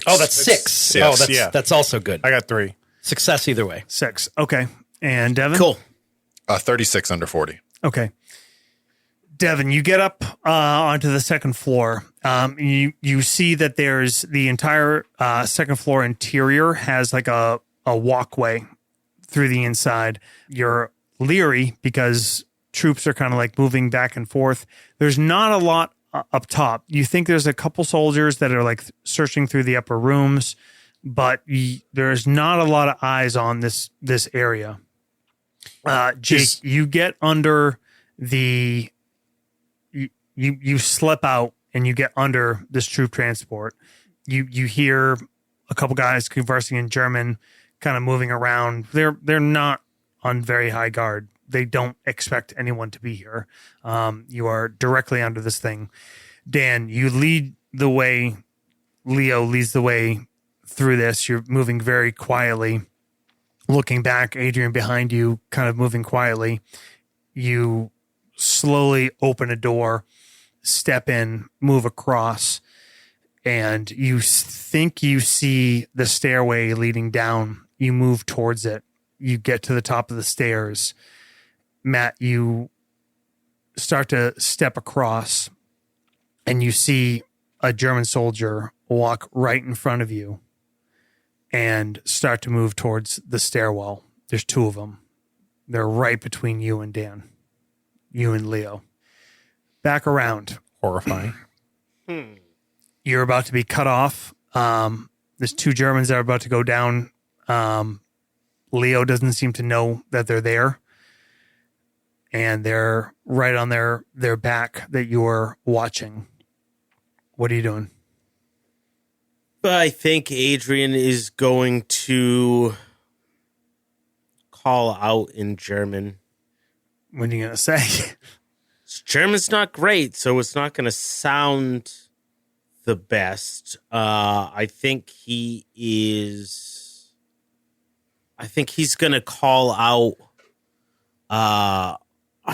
Oh, that's 6. Six, yeah. That's also good. I got 3. Success either way. 6. Okay. And Devin? Cool. 36 under 40. Okay. Devin, you get up onto the second floor. You see that there's the entire second floor interior has like a walkway through the inside. You're leery because troops are kind of like moving back and forth. There's not a lot up top. You think there's a couple soldiers that are like searching through the upper rooms, but there's not a lot of eyes on this area. Jake, you get under the you slip out and you get under this troop transport. You hear a couple guys conversing in German, kind of moving around. They're not on very high guard. They don't expect anyone to be here. You are directly under this thing. Dan, you lead the way. Leo leads the way through this. You're moving very quietly. Looking back, Adrian behind you, kind of moving quietly. You slowly open a door, step in, move across, and you think you see the stairway leading down. You move towards it. You get to the top of the stairs. Matt, you start to step across, and you see a German soldier walk right in front of you and start to move towards the stairwell. There's two of them. They're right between you and Dan, you and Leo. Back around. Horrifying. You're about to be cut off. There's two Germans that are about to go down. Leo doesn't seem to know that they're there. And they're right on their back that you're watching. What are you doing? I think Adrian is going to call out in German. What are you going to say? German's not great, so it's not going to sound the best. I think he's going to call out. I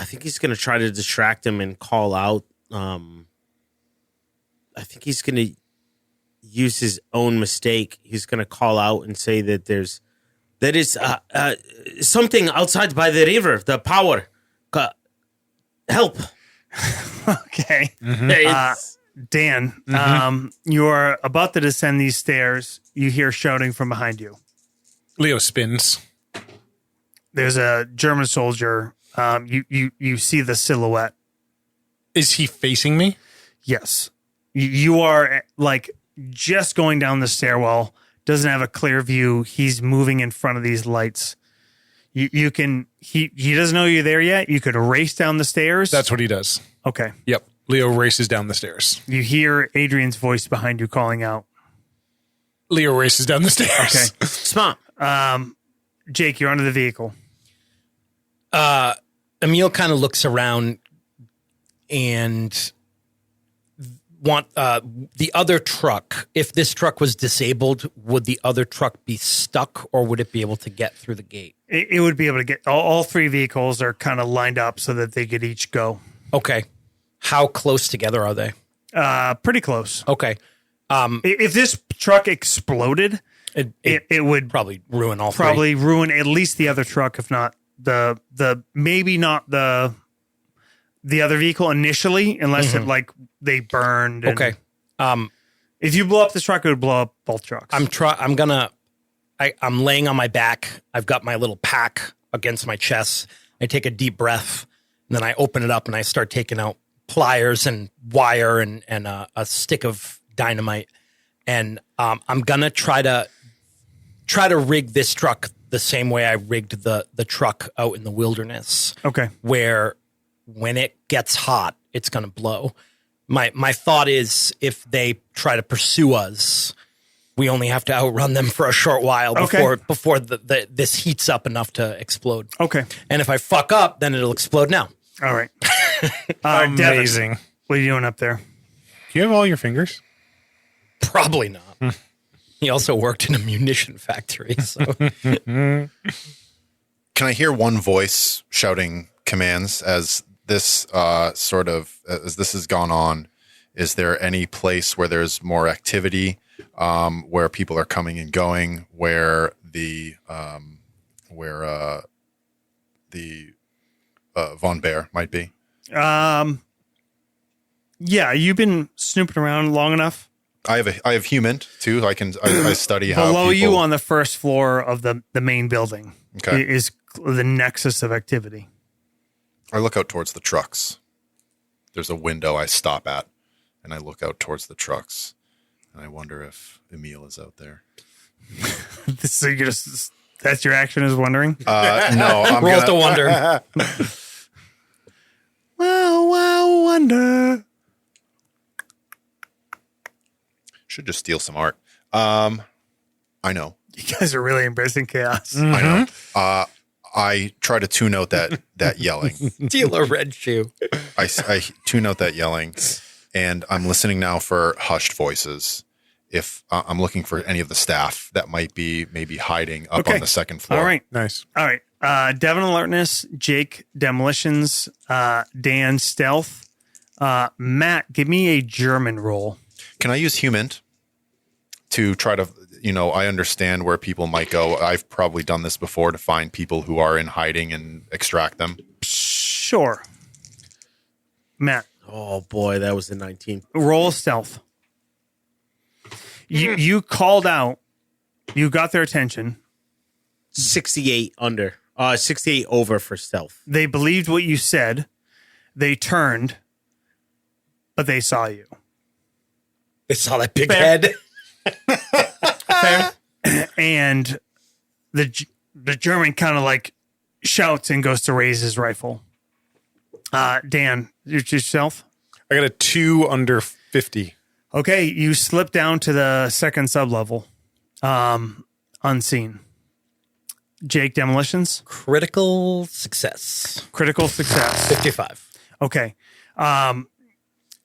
think he's going to try to distract him and call out. I think he's going to use his own mistake. He's going to call out and say that that is something outside by the river, the power. Help. Okay. Mm-hmm. Dan, you are about to descend these stairs. You hear shouting from behind you. Leo spins. There's a German soldier. You see the silhouette. Is he facing me? Yes. You are like just going down the stairwell. Doesn't have a clear view. He's moving in front of these lights. You can. He doesn't know you're there yet. You could race down the stairs. That's what he does. Okay. Yep. Leo races down the stairs. You hear Adrian's voice behind you calling out. Leo races down the stairs. Okay. Smart. Jake, you're under the vehicle. Emil kind of looks around and want the other truck. If this truck was disabled, would the other truck be stuck, or would it be able to get through the gate? It would be able to get all three vehicles are kind of lined up so that they could each go. Okay. How close together are they? Pretty close. Okay. If this truck exploded, it would probably ruin all probably ruin at least the other truck, if not the maybe not the other vehicle initially, unless it like they burned. And okay. If you blow up this truck, it would blow up both trucks. I'm laying on my back. I've got my little pack against my chest. I take a deep breath, and then I open it up and I start taking out pliers and wire and a stick of dynamite. And I'm gonna try to rig this truck the same way I rigged the truck out in the wilderness. Okay. Where when it gets hot, it's gonna blow. My thought is if they try to pursue us, we only have to outrun them for a short while before this heats up enough to explode. Okay. And if I fuck up, then it'll explode now. All right. Amazing. Devin, what are you doing up there? Do you have all your fingers? Probably not. He also worked in a munition factory. So Can I hear one voice shouting commands as this as this has gone on? Is there any place where there's more activity, where people are coming and going, where the Von Behr might be? Yeah, you've been snooping around long enough. I have human too. I study how Below people, you on the first floor of the main building is the nexus of activity. I look out towards the trucks. There's a window I stop at, and I look out towards the trucks, and I wonder if Emil is out there. So that's your action is wondering? No, I'm roll to wonder. Wow, wonder. should just steal some art. I know. You guys are really embracing chaos. I know. I try to tune out that yelling. Steal a red shoe. I tune out that yelling, and I'm listening now for hushed voices. If I'm looking for any of the staff that might be maybe hiding up on the second floor. All right. Nice. All right. Devin alertness, Jake demolitions, Dan stealth. Matt, give me a German roll. Can I use human to try to, I understand where people might go. I've probably done this before to find people who are in hiding and extract them. Sure. Matt, Oh boy, that was the 19. roll stealth. You called out. You got their attention. 68 under. 68 over for stealth. They believed what you said. They turned, but they saw you. They saw that big head. Fair. And the German kind of like shouts and goes to raise his rifle. Dan, yourself. I got a 2 under 50. Okay, you slip down to the second sublevel, unseen. Jake, demolitions, Critical success. critical success. 55. Okay,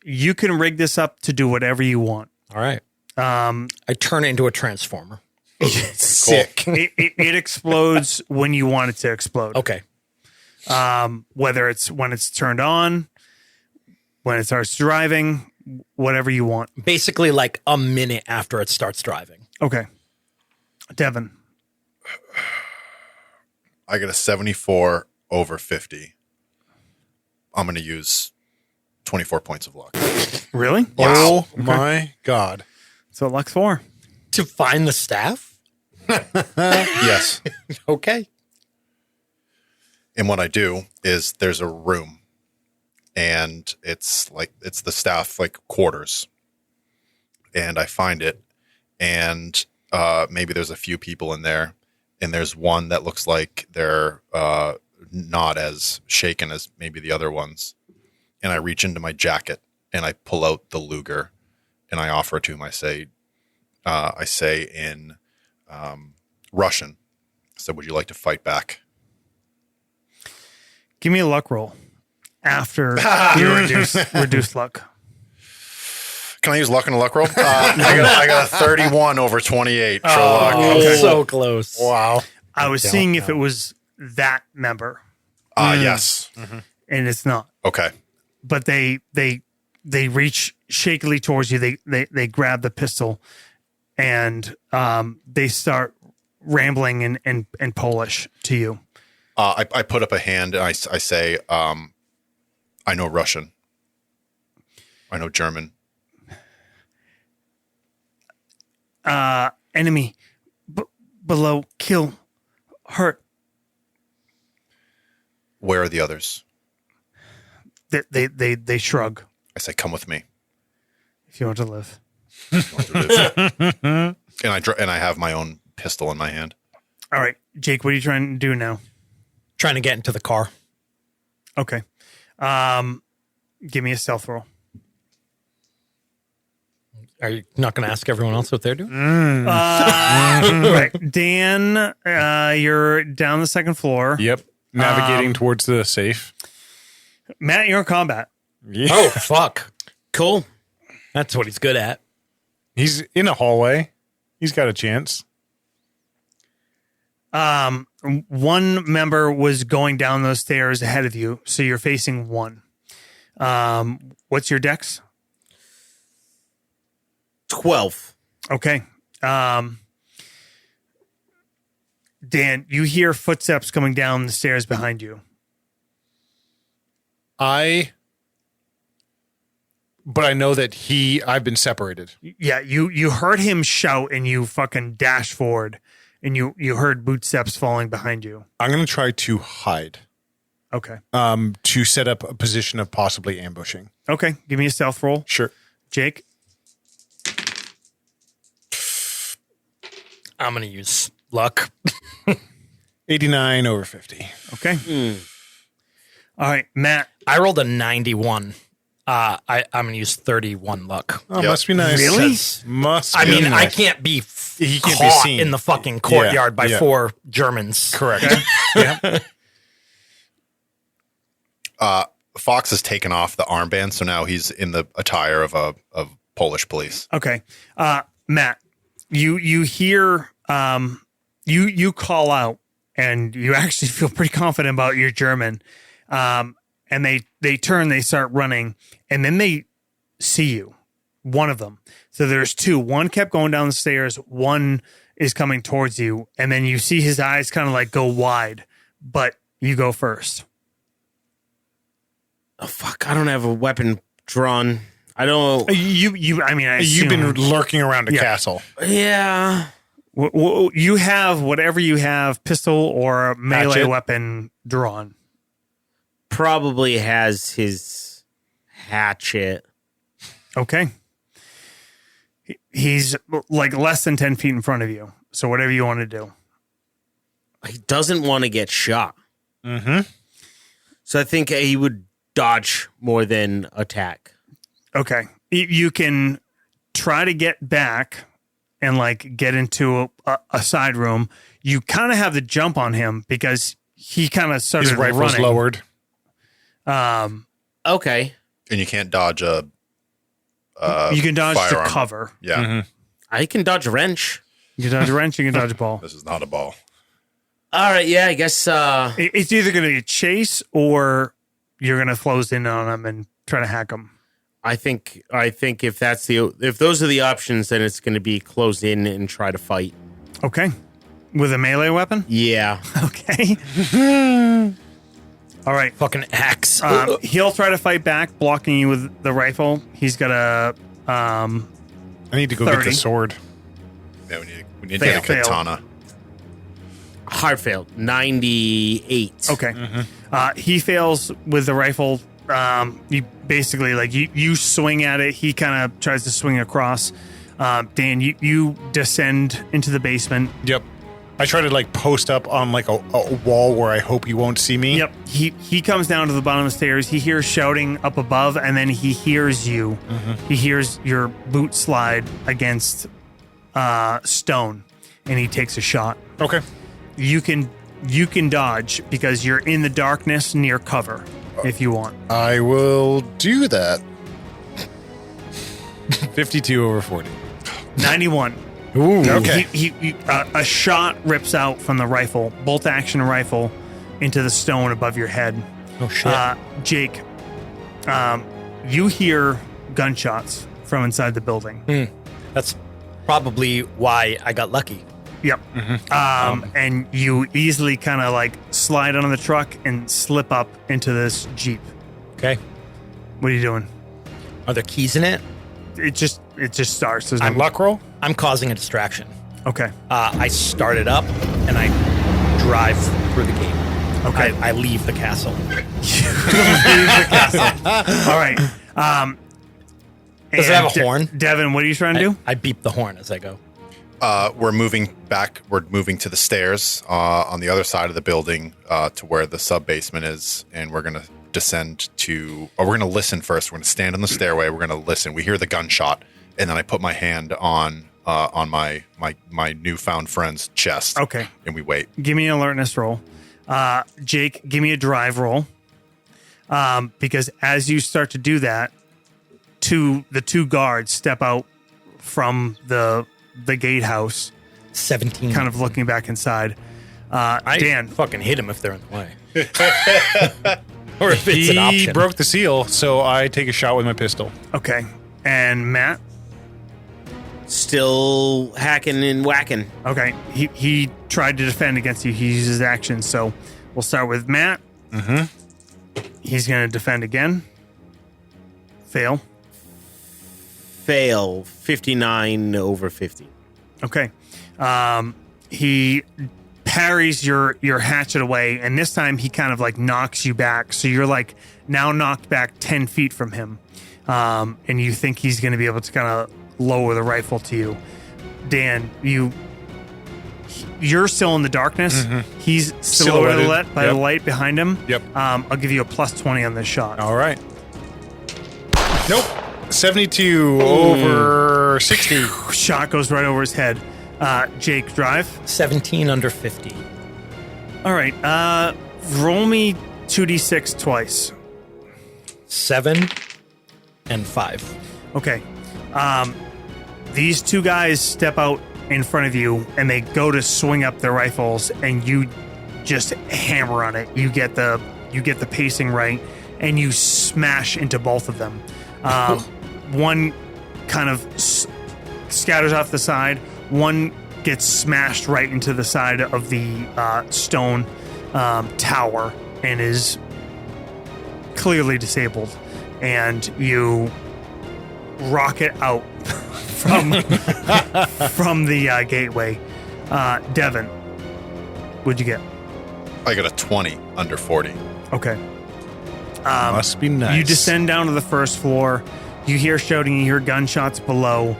you can rig this up to do whatever you want. All right. I turn it into a transformer. Sick. It explodes when you want it to explode. Okay. Whether it's when it's turned on, when it starts driving, whatever you want. Basically like a minute after it starts driving. Okay, Devin. I got a 74 over 50. I'm going to use 24 points of luck. Really? Oh my God. So luck 4. To find the staff? Yes. Okay. And what I do is there's a room, and it's the staff like quarters, and I find it, and maybe there's a few people in there, and there's one that looks like they're not as shaken as maybe the other ones, and I reach into my jacket and I pull out the Luger, and I offer it to him. I say in Russian, so would you like to fight back? Give me a luck roll after your reduced luck. Can I use luck in a luck roll? I got a 31 over 28 for luck. Oh, so close. Wow. I was seeing if it was that member, Yes. and it's not. Okay. But they reach shakily towards you. They grab the pistol, and they start rambling in Polish to you. I put up a hand and I say, I know Russian. I know German. Enemy below, kill, hurt. Where are the others? They shrug. I say, come with me. If you want to live. And I have my own pistol in my hand. All right, Jake, what are you trying to do now? Trying to get into the car. Okay. Give me a stealth roll. Are you not going to ask everyone else what they're doing? Right. Dan, you're down the second floor. Yep. Navigating towards the safe. Matt, you're in combat. Yeah. Oh, fuck. Cool. That's what he's good at. He's in a hallway. He's got a chance. One member was going down those stairs ahead of you, so you're facing one. What's your dex? 12. Okay. Dan, you hear footsteps coming down the stairs behind you. But I know that I've been separated. Yeah, you heard him shout and you fucking dash forward and you heard bootsteps falling behind you. I'm going to try to hide. Okay. To set up a position of possibly ambushing. Okay. Give me a stealth roll. Sure. Jake. I'm going to use luck. 89 over 50. Okay. All right, Matt. I rolled a 91. I'm going to use 31 luck. Oh, must be nice. Really? Must I be mean, I nice. can't be He can't be caught seen. in the fucking courtyard by Yeah. 4 Germans. Correct. Yeah. Fox has taken off the armband, so now he's in the attire of Polish police. Okay. Matt, you hear you call out and you actually feel pretty confident about your German. And they turn, they start running, and then they see you. One of them. So there's 2. One kept going down the stairs, one is coming towards you, and then you see his eyes kind of like go wide, but you go first. Oh, fuck. I don't have a weapon drawn. I don't. I mean, I You've been assume- lurking around a Yeah. castle. Yeah. You have whatever you have, pistol or a melee Hatchet. weapon drawn. Probably has his hatchet. Okay. He's like less than 10 feet in front of you. So whatever you want to do. He doesn't want to get shot. Mm-hmm. So I think he would dodge more than attack. Okay. You can try to get back and like get into a side room. You kind of have the jump on him because he kind of started His rifle's running. lowered. Okay. And you can't dodge a You can dodge firearm. to cover. Yeah, I can dodge a wrench. You can dodge a wrench, you can dodge a ball. this is not a ball. All right. Yeah, I guess. It's either going to be a chase or you're going to close in on him and try to hack him. I think if those are the options, then it's going to be close in and try to fight. Okay. With a melee weapon? Yeah. Okay. All right. Fucking axe. He'll try to fight back, blocking you with the rifle. He's got a I need to go get 30. the sword. Yeah, we need to get a Fail. katana. Hard failed. 98. okay. He fails with the rifle. You basically like you swing at it. He kind of tries to swing across. Dan, you descend into the basement. Yep. I try to like post up on like a wall where I hope you won't see me. Yep. He comes down to the bottom of the stairs. He hears shouting up above, and then he hears you. He hears your boot slide against stone, and he takes a shot. Okay. You can dodge because you're in the darkness near cover if you want. I will do that. 52 over 40. 91. Ooh. Okay. A shot rips out from the rifle, bolt action rifle, into the stone above your head. Oh, shit. Jake, you hear gunshots from inside the building. That's probably why I got lucky. Yep. And you easily kind of like slide on the truck and slip up into this Jeep. Okay. What are you doing? Are there keys in it? It just starts. There's no- I'm luck roll. I'm causing a distraction. Okay. I start it up and I drive through the gate. Okay. I leave the castle. All right. Does it have a and horn? Devin, what are you trying to do? I beep the horn as I go. We're moving back. We're moving to the stairs on the other side of the building to where the sub basement is, and we're gonna descend to. Or we're gonna listen first. We're gonna stand on the stairway. We're gonna listen. We hear the gunshot, and then I put my hand on my newfound friend's chest. Okay. And we wait. Give me an alertness roll. Jake, give me a drive roll. Because as you start to do that, the two guards step out from the gatehouse, 17. kind of looking back inside. I Dan, fucking hit him if they're in the way. Or if it's an He option. broke the seal, so I take a shot with my pistol. okay. And Matt, Still hacking and whacking. okay. He tried to defend against you. He used his action. So we'll start with Matt. Mm-hmm. He's going to defend again. Fail. Fail. 59 over 50. Okay. He parries your hatchet away, and this time he kind of like knocks you back. So you're like now knocked back 10 feet from him. And you think he's going to be able to kind of lower the rifle to you. Dan, you're still in the darkness. He's silhouetted by the light behind him. Yep. I'll give you a +20 on this shot. All right. Nope. 72 over 60. Shot goes right over his head. Jake, drive. 17 under 50. All right. Roll me 2d6 twice. 7 and 5. Okay. These two guys step out in front of you, and they go to swing up their rifles, and you just hammer on it. You get the pacing right, and you smash into both of them. One kind of scatters off the side. One gets smashed right into the side of the stone tower and is clearly disabled. And you rocket out from the gateway. Devin, what'd you get? I got a 20 under 40. Okay. Must be nice. You descend down to the first floor. You hear shouting. You hear gunshots below.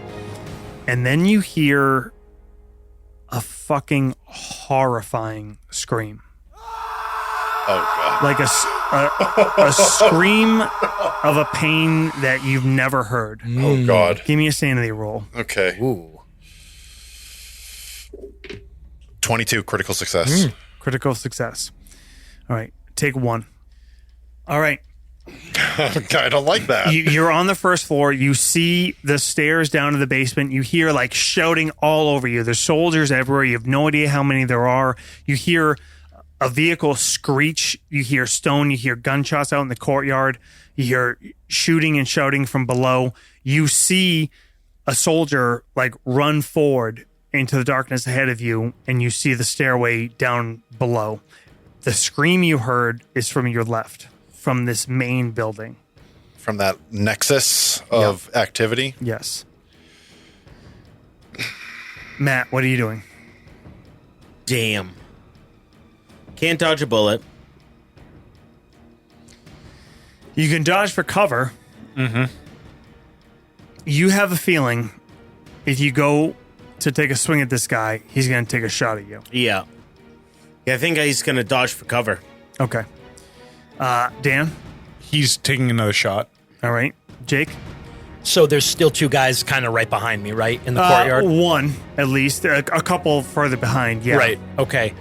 And then you hear a fucking horrifying scream. Oh, God. Like a scream of a pain that you've never heard. Oh, God. Give me a sanity roll. Okay. Ooh. 22, critical success. Critical success. All right. Take one. All right. I don't like that. You're on the first floor. You see the stairs down to the basement. You hear like shouting all over you. There's soldiers everywhere. You have no idea how many there are. You hear a vehicle screech. You hear stone. You hear gunshots out in the courtyard. You hear shooting and shouting from below. You see a soldier like run forward into the darkness ahead of you, and you see the stairway down below. The scream you heard is from your left, from this main building. From that nexus of activity. Yes. Matt, what are you doing? Damn. Can't dodge a bullet. You can dodge for cover. Mm-hmm. You have a feeling if you go to take a swing at this guy, he's going to take a shot at you. Yeah. I think he's going to dodge for cover. Okay. Dan? He's taking another shot. All right. Jake? So there's still two guys kind of right behind me, right? In the courtyard? One, at least. A couple further behind, yeah. Right. Okay.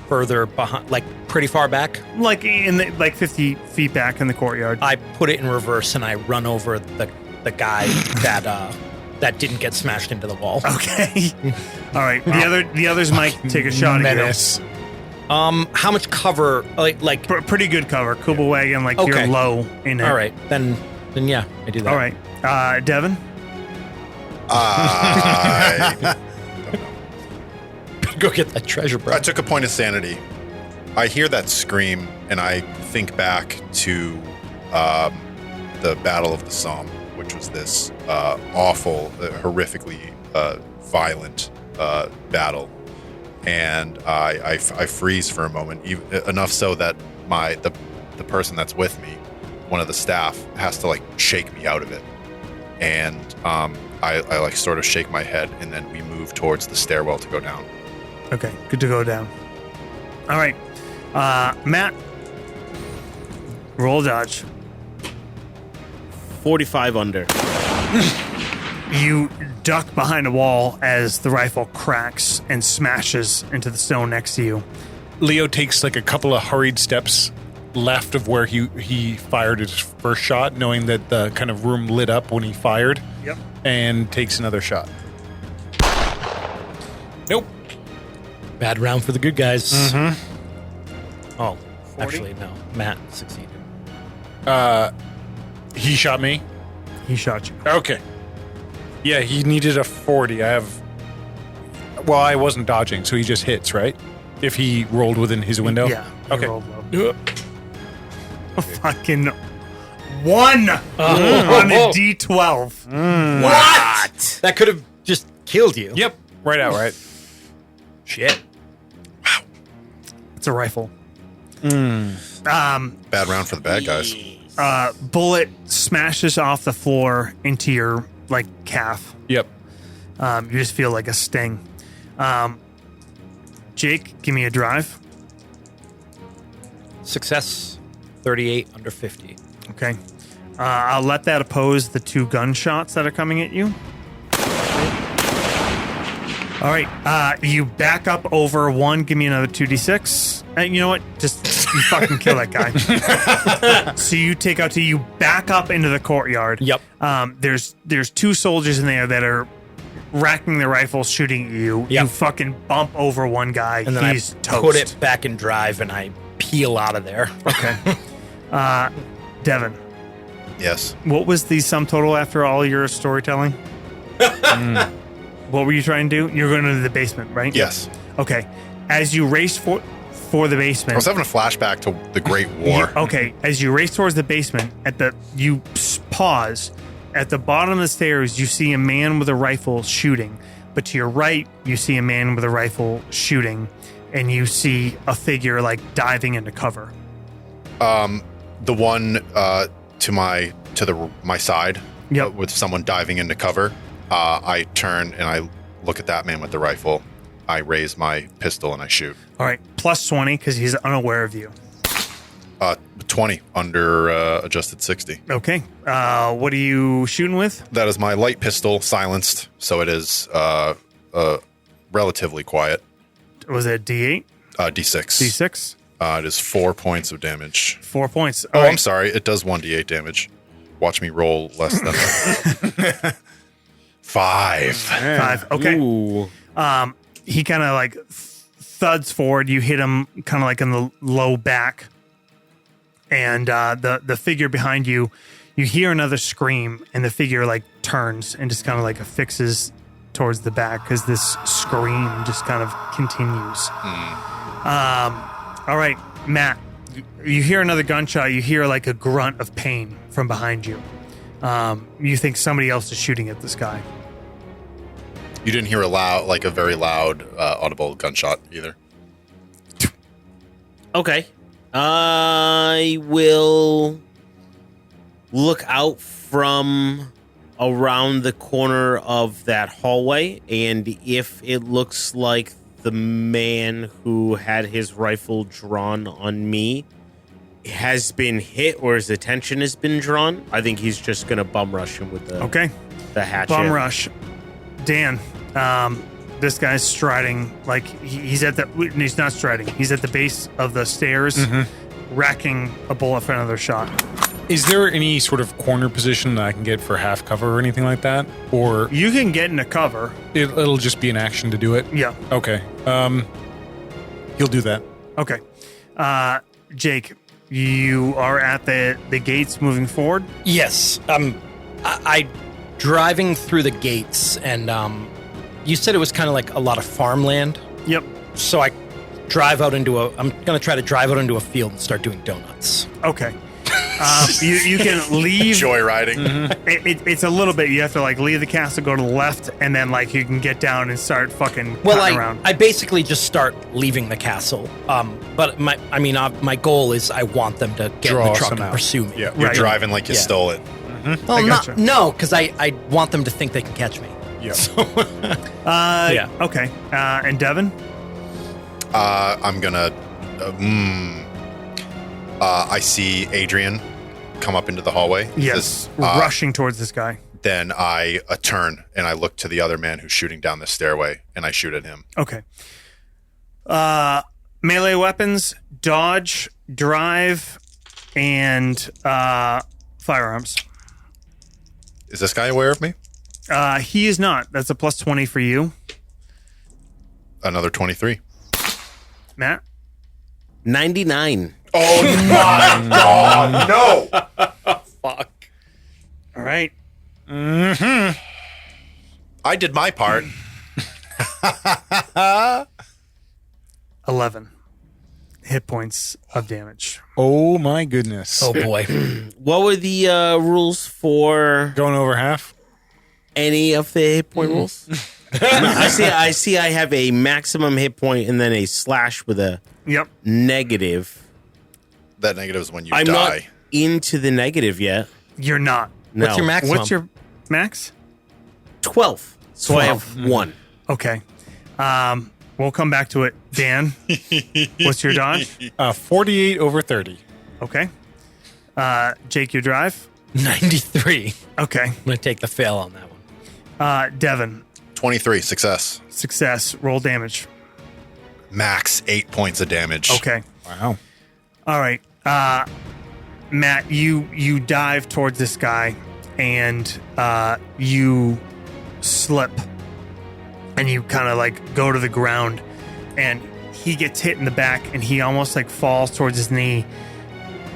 Further behind, like pretty far back? Like 50 feet back in the courtyard. I put it in reverse and I run over the guy that didn't get smashed into the wall. Okay. All right. The others might take a shot Menace. at you. How much cover? Like Pretty good cover. Kuba wagon, like you're Okay. low in it. all right, then yeah, I do that. All right. Devin? I Go get that treasure, bro. took a point of sanity. I hear that scream, and I think back to the Battle of the Somme, which was this awful, horrifically violent battle. And I freeze for a moment, enough so that the person that's with me, one of the staff, has to like shake me out of it. And I like sort of shake my head, and then we move towards the stairwell to go down. Okay. Good to go down. All right. Matt? Roll dodge. 45 under. You duck behind a wall as the rifle cracks and smashes into the stone next to you. Leo takes like a couple of hurried steps left of where he fired his first shot, knowing that the kind of room lit up when he fired. Yep. And takes another shot. Nope. Bad round for the good guys. Mm-hmm. Oh, actually, no. Matt succeeded. He shot me. He shot you. Okay. Yeah, he needed a 40. I wasn't dodging, so he just hits, right? If he rolled within his window? Yeah. he Okay. rolled low. Fucking 1 on a D12. What? That could have just killed you. Yep. Right out, right? Shit. It's a rifle. Bad round for the bad guys. Bullet smashes off the floor into your like calf. Yep. You just feel like a sting. Jake, give me a drive. Success. 38 under 50. Okay. I'll let that oppose the 2 gunshots that are coming at you. All right, you back up over 1. Give me another 2d6. And you know what? Just you fucking kill that guy. So you take out 2. You back up into the courtyard. Yep. There's 2 soldiers in there that are racking their rifles, shooting at you. Yep. You fucking bump over one guy. And then He's I toast. put it back in drive and I peel out of there. Okay. Devin, Yes. what was the sum total after all your storytelling? What were you trying to do? You're going into the basement, right? Yes. Okay. As you race for the basement. I was having a flashback to the Great War. Okay. As you race towards the basement, you pause. At the bottom of the stairs, you see a man with a rifle shooting. But to your right, you see a man with a rifle shooting, and you see a figure like diving into cover. The one to my side, Yep. with someone diving into cover. I turn and I look at that man with the rifle. I raise my pistol and I shoot. All right, plus 20 because he's unaware of you. 20 under adjusted 60. Okay. What are you shooting with? That is my light pistol, silenced, so it is relatively quiet. Was it D8? D6. D6? It is 4 points of damage. 4 points. Oh, All I'm right. sorry. It does 1d8 damage. Watch me roll less than that. 5. 5. Okay. Ooh. He kind of like thuds forward. You hit him kind of like in the low back. And the figure behind you, you hear another scream, and the figure like turns and just kind of like affixes towards the back because this scream just kind of continues. All right, Matt, you hear another gunshot. You hear like a grunt of pain from behind you. You think somebody else is shooting at this guy. You didn't hear a very loud, audible gunshot either. Okay. I will look out from around the corner of that hallway, and if it looks like the man who had his rifle drawn on me has been hit or his attention has been drawn, I think he's just going to bum rush him with the hatchet. Bum rush. Dan, this guy's striding like he's not striding. He's at the base of the stairs, racking a bullet for another shot. Is there any sort of corner position that I can get for half cover or anything like that? Or You can get into cover. it'll just be an action to do it? Yeah. Okay. He'll do that. Okay. Jake, you are at the gates moving forward. Yes. I driving through the gates, and you said it was kind of like a lot of farmland. Yep. So I'm going to try to drive out into a field and start doing donuts. Okay. You can leave. Joyriding. It's a little bit. You have to like leave the castle, go to the left, and then like you can get down and start fucking cutting around. I basically just start leaving the castle. But my goal is I want them to get in Draw the truck some and out. pursue me. Yeah. You're Right. driving like you Yeah. stole it. Well, gotcha. no, because I want them to think they can catch me. Yeah. Yeah. Okay. And Devin? I'm gonna. I see Adrian come up into the hallway. Yes. This, Rushing towards this guy. Then I turn and I look to the other man who's shooting down the stairway, and I shoot at him. Okay. Melee weapons, dodge, drive, and firearms. Is this guy aware of me? He is not. That's a plus 20 for you. Another 23. Matt? 99. Oh my god, no! Fuck. All right. I did my part. 11 hit points of damage. Oh my goodness. Oh boy. What were the rules for Going over half? any of the hit point rules? I see I have a maximum hit point and then a slash with a Yep. negative. That negative is when you I'm die. not into the negative yet. You're not. No. What's your maximum? What's your max? 12. So I have 1. Okay. We'll come back to it. Dan, what's your dodge? 48 over 30. Okay. Jake, your drive? 93. Okay. I'm going to take the fail on that one. Devin, 23, success. success. Roll damage. Max 8 points of damage. Okay. Wow. All right. Matt, you dive towards this guy and you slip and you kind of like go to the ground and he gets hit in the back and he almost like falls towards his knee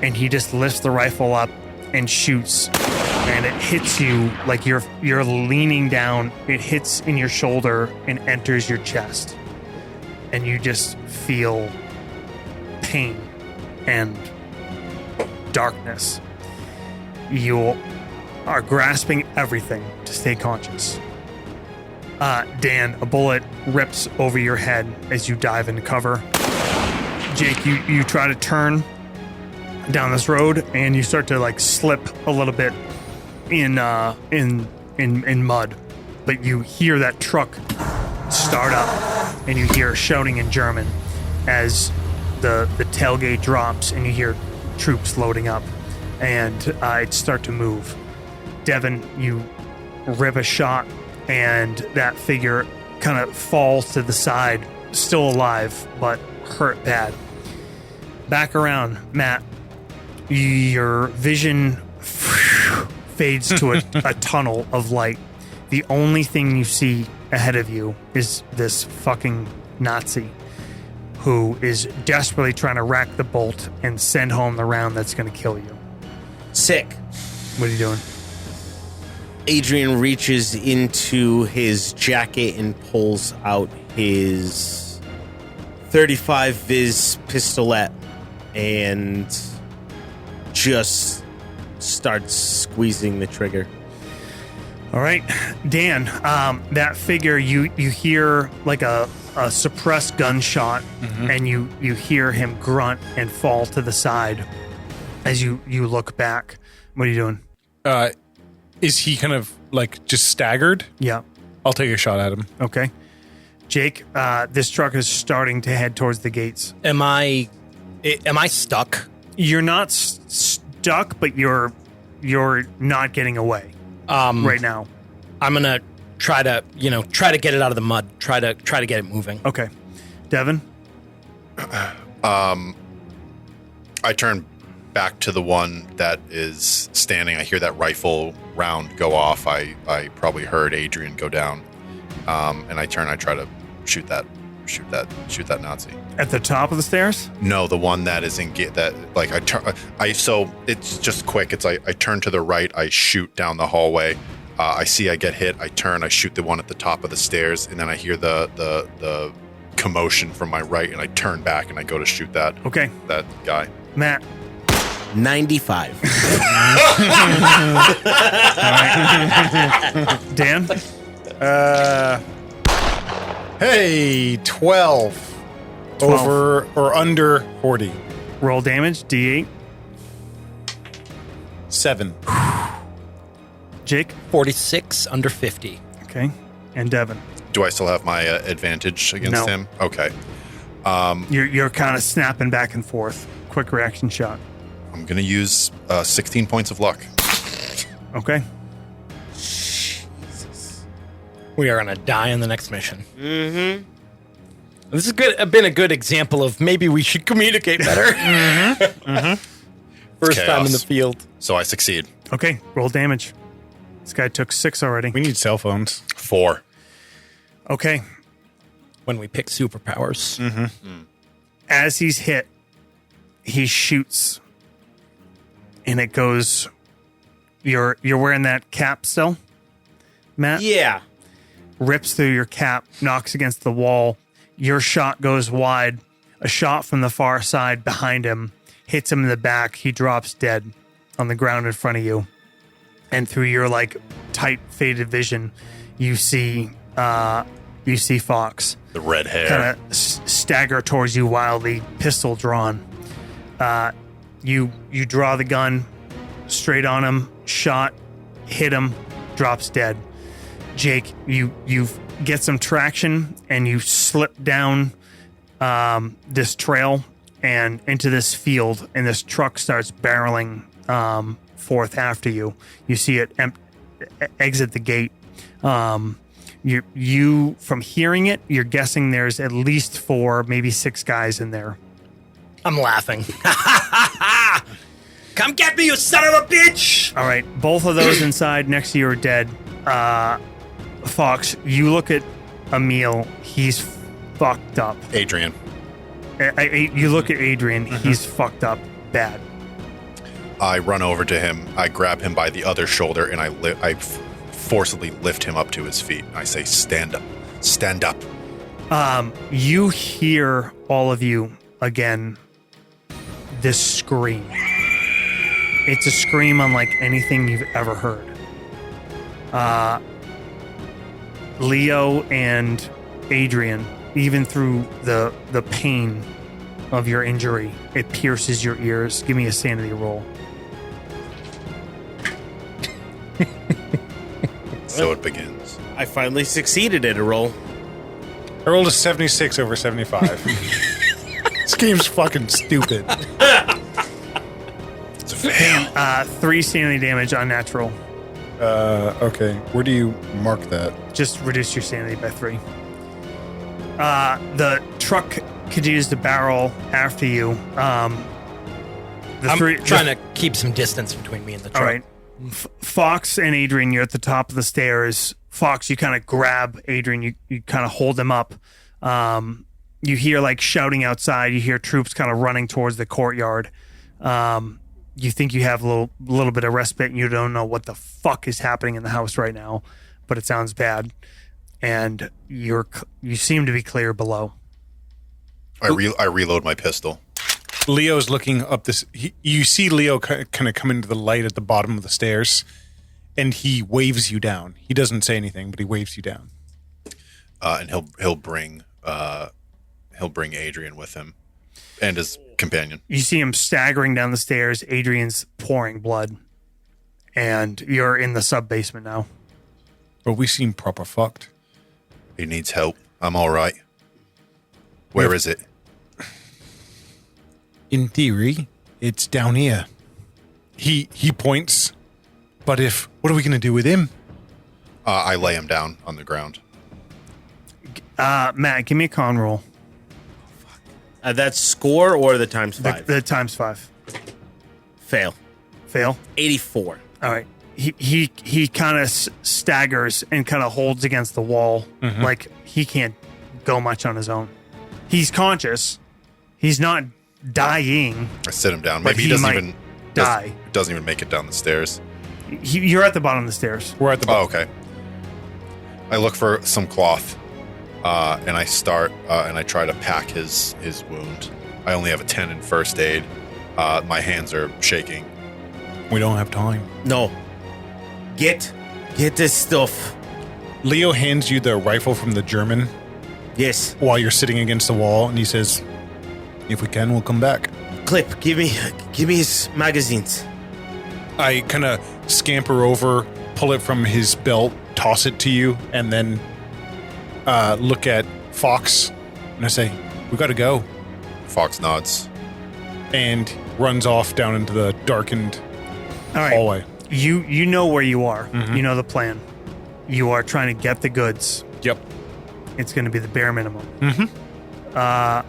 and he just lifts the rifle up and shoots and it hits you like you're leaning down. It hits in your shoulder and enters your chest and you just feel pain and darkness. You are grasping everything to stay conscious. Dan, a bullet rips over your head as you dive into cover. Jake, you try to turn down this road and you start to like slip a little bit in mud, but you hear that truck start up and you hear shouting in German as the tailgate drops and you hear troops loading up and it start to move. Devin, you rip a shot and that figure kind of falls to the side, still alive, but hurt bad. Back around, Matt, your vision fades to a tunnel of light. The only thing you see ahead of you is this fucking Nazi who is desperately trying to rack the bolt and send home the round that's going to kill you. Sick. What are you doing? Adrian reaches into his jacket and pulls out his 35 Viz pistolet and just starts squeezing the trigger. All right, Dan, that figure, you hear like a suppressed gunshot and you hear him grunt and fall to the side as you look back. What are you doing? Is he kind of like just staggered? Yeah. I'll take a shot at him. Okay. Jake, this truck is starting to head towards the gates. Am I stuck? You're not stuck, but you're not getting away right now. I'm going to try to get it out of the mud. Try to get it moving. Okay. Devin? I turn back to the one that is standing. I hear that rifle round go off. I probably heard Adrian go down. And I turn, I try to shoot that Nazi. At the top of the stairs? No, the one that is in that like I turn. So it's just quick. It's I turn to the right. I shoot down the hallway. I see I get hit. I turn. I shoot the one at the top of the stairs, and then I hear the commotion from my right, and I turn back and I go to shoot that. Okay. That guy. Matt. 95. Dan? Hey, 12. Over or under 40. Roll damage, D8. 7. Jake? 46 under 50. Okay. And Devin? Do I still have my advantage against No. him? Okay. You're kind of snapping back and forth. Quick reaction shot. I'm gonna use 16 points of luck. Okay. We are going to die in the next mission. Mm-hmm. This has been a good example of maybe we should communicate better. First Chaos. time in the field. So I succeed. Okay. Roll damage. This guy took 6 already. We need cell phones. 4. Okay. When we pick superpowers. As he's hit, he shoots. And it goes... You're wearing that cap still, Matt? Yeah. Rips through your cap, knocks against the wall. Your shot goes wide. A shot from the far side behind him hits him in the back. He drops dead on the ground in front of you. And through your like tight faded vision, you see Fox The red hair. kind of stagger towards you wildly, pistol drawn. You draw the gun straight on him, shot, hit him, drops dead. Jake, you get some traction and you slip down this trail and into this field, and this truck starts barreling forth after you. You see it exit the gate. You from hearing it, you're guessing there's at least 4, maybe 6 guys in there. I'm laughing. Come get me, you son of a bitch! All right, both of those inside next to you are dead. Fox, you look at Emil. He's fucked up. Adrian. You look at Adrian. He's fucked up bad. I run over to him. I grab him by the other shoulder, and I forcibly lift him up to his feet. I say, stand up. Stand up. You hear, all of you, again, this scream. It's a scream unlike anything you've ever heard. Leo and Adrian, even through the pain of your injury, it pierces your ears. Give me a sanity roll. So it begins. I finally succeeded at a roll. I rolled a 76 over 75. This game's fucking stupid. It's a fail. 3 sanity damage unnatural. Okay. Where do you mark that? Just reduce your sanity by 3. The truck continues to barrel after you. I'm trying to keep some distance between me and the truck. All right. Fox and Adrian, you're at the top of the stairs. Fox, you kind of grab Adrian. You kind of hold him up. You hear like shouting outside. You hear troops kind of running towards the courtyard. You think you have a little bit of respite, and you don't know what the fuck is happening in the house right now, but it sounds bad. And you seem to be clear below. I reload my pistol. Leo's looking up this. You see Leo kind of come into the light at the bottom of the stairs, and he waves you down. He doesn't say anything, but he waves you down. And he'll bring Adrian with him and his companion. You see him staggering down the stairs. Adrian's pouring blood, and you're in the sub basement now. But we seem proper fucked. He needs help. I'm all right. Where is it? In theory, it's down here. He points, but what are we going to do with him? I lay him down on the ground. Matt, give me a con roll. That's score or the times 5? The times 5. Fail. Fail. 84. All right. He kind of staggers and kind of holds against the wall, like he can't go much on his own. He's conscious. He's not dying. I sit him down. But Maybe he he doesn't might even die. Doesn't even make it down the stairs. You're at the bottom of the stairs. We're at the Oh, okay. I look for some cloth, and I start and I try to pack his wound. I only have a 10 in first aid. My hands are shaking. We don't have time. No. Get this stuff. Leo hands you the rifle from the German Yes. while you're sitting against the wall, and he says, "If we can, we'll come back." Clip, give me his magazines. I kind of scamper over, pull it from his belt, toss it to you, and then look at Fox, and I say, "We got to go," Fox nods. and runs off down into the darkened All right. hallway. You know where you are. You know the plan. You are trying to get the goods. Yep. It's going to be the bare minimum. Are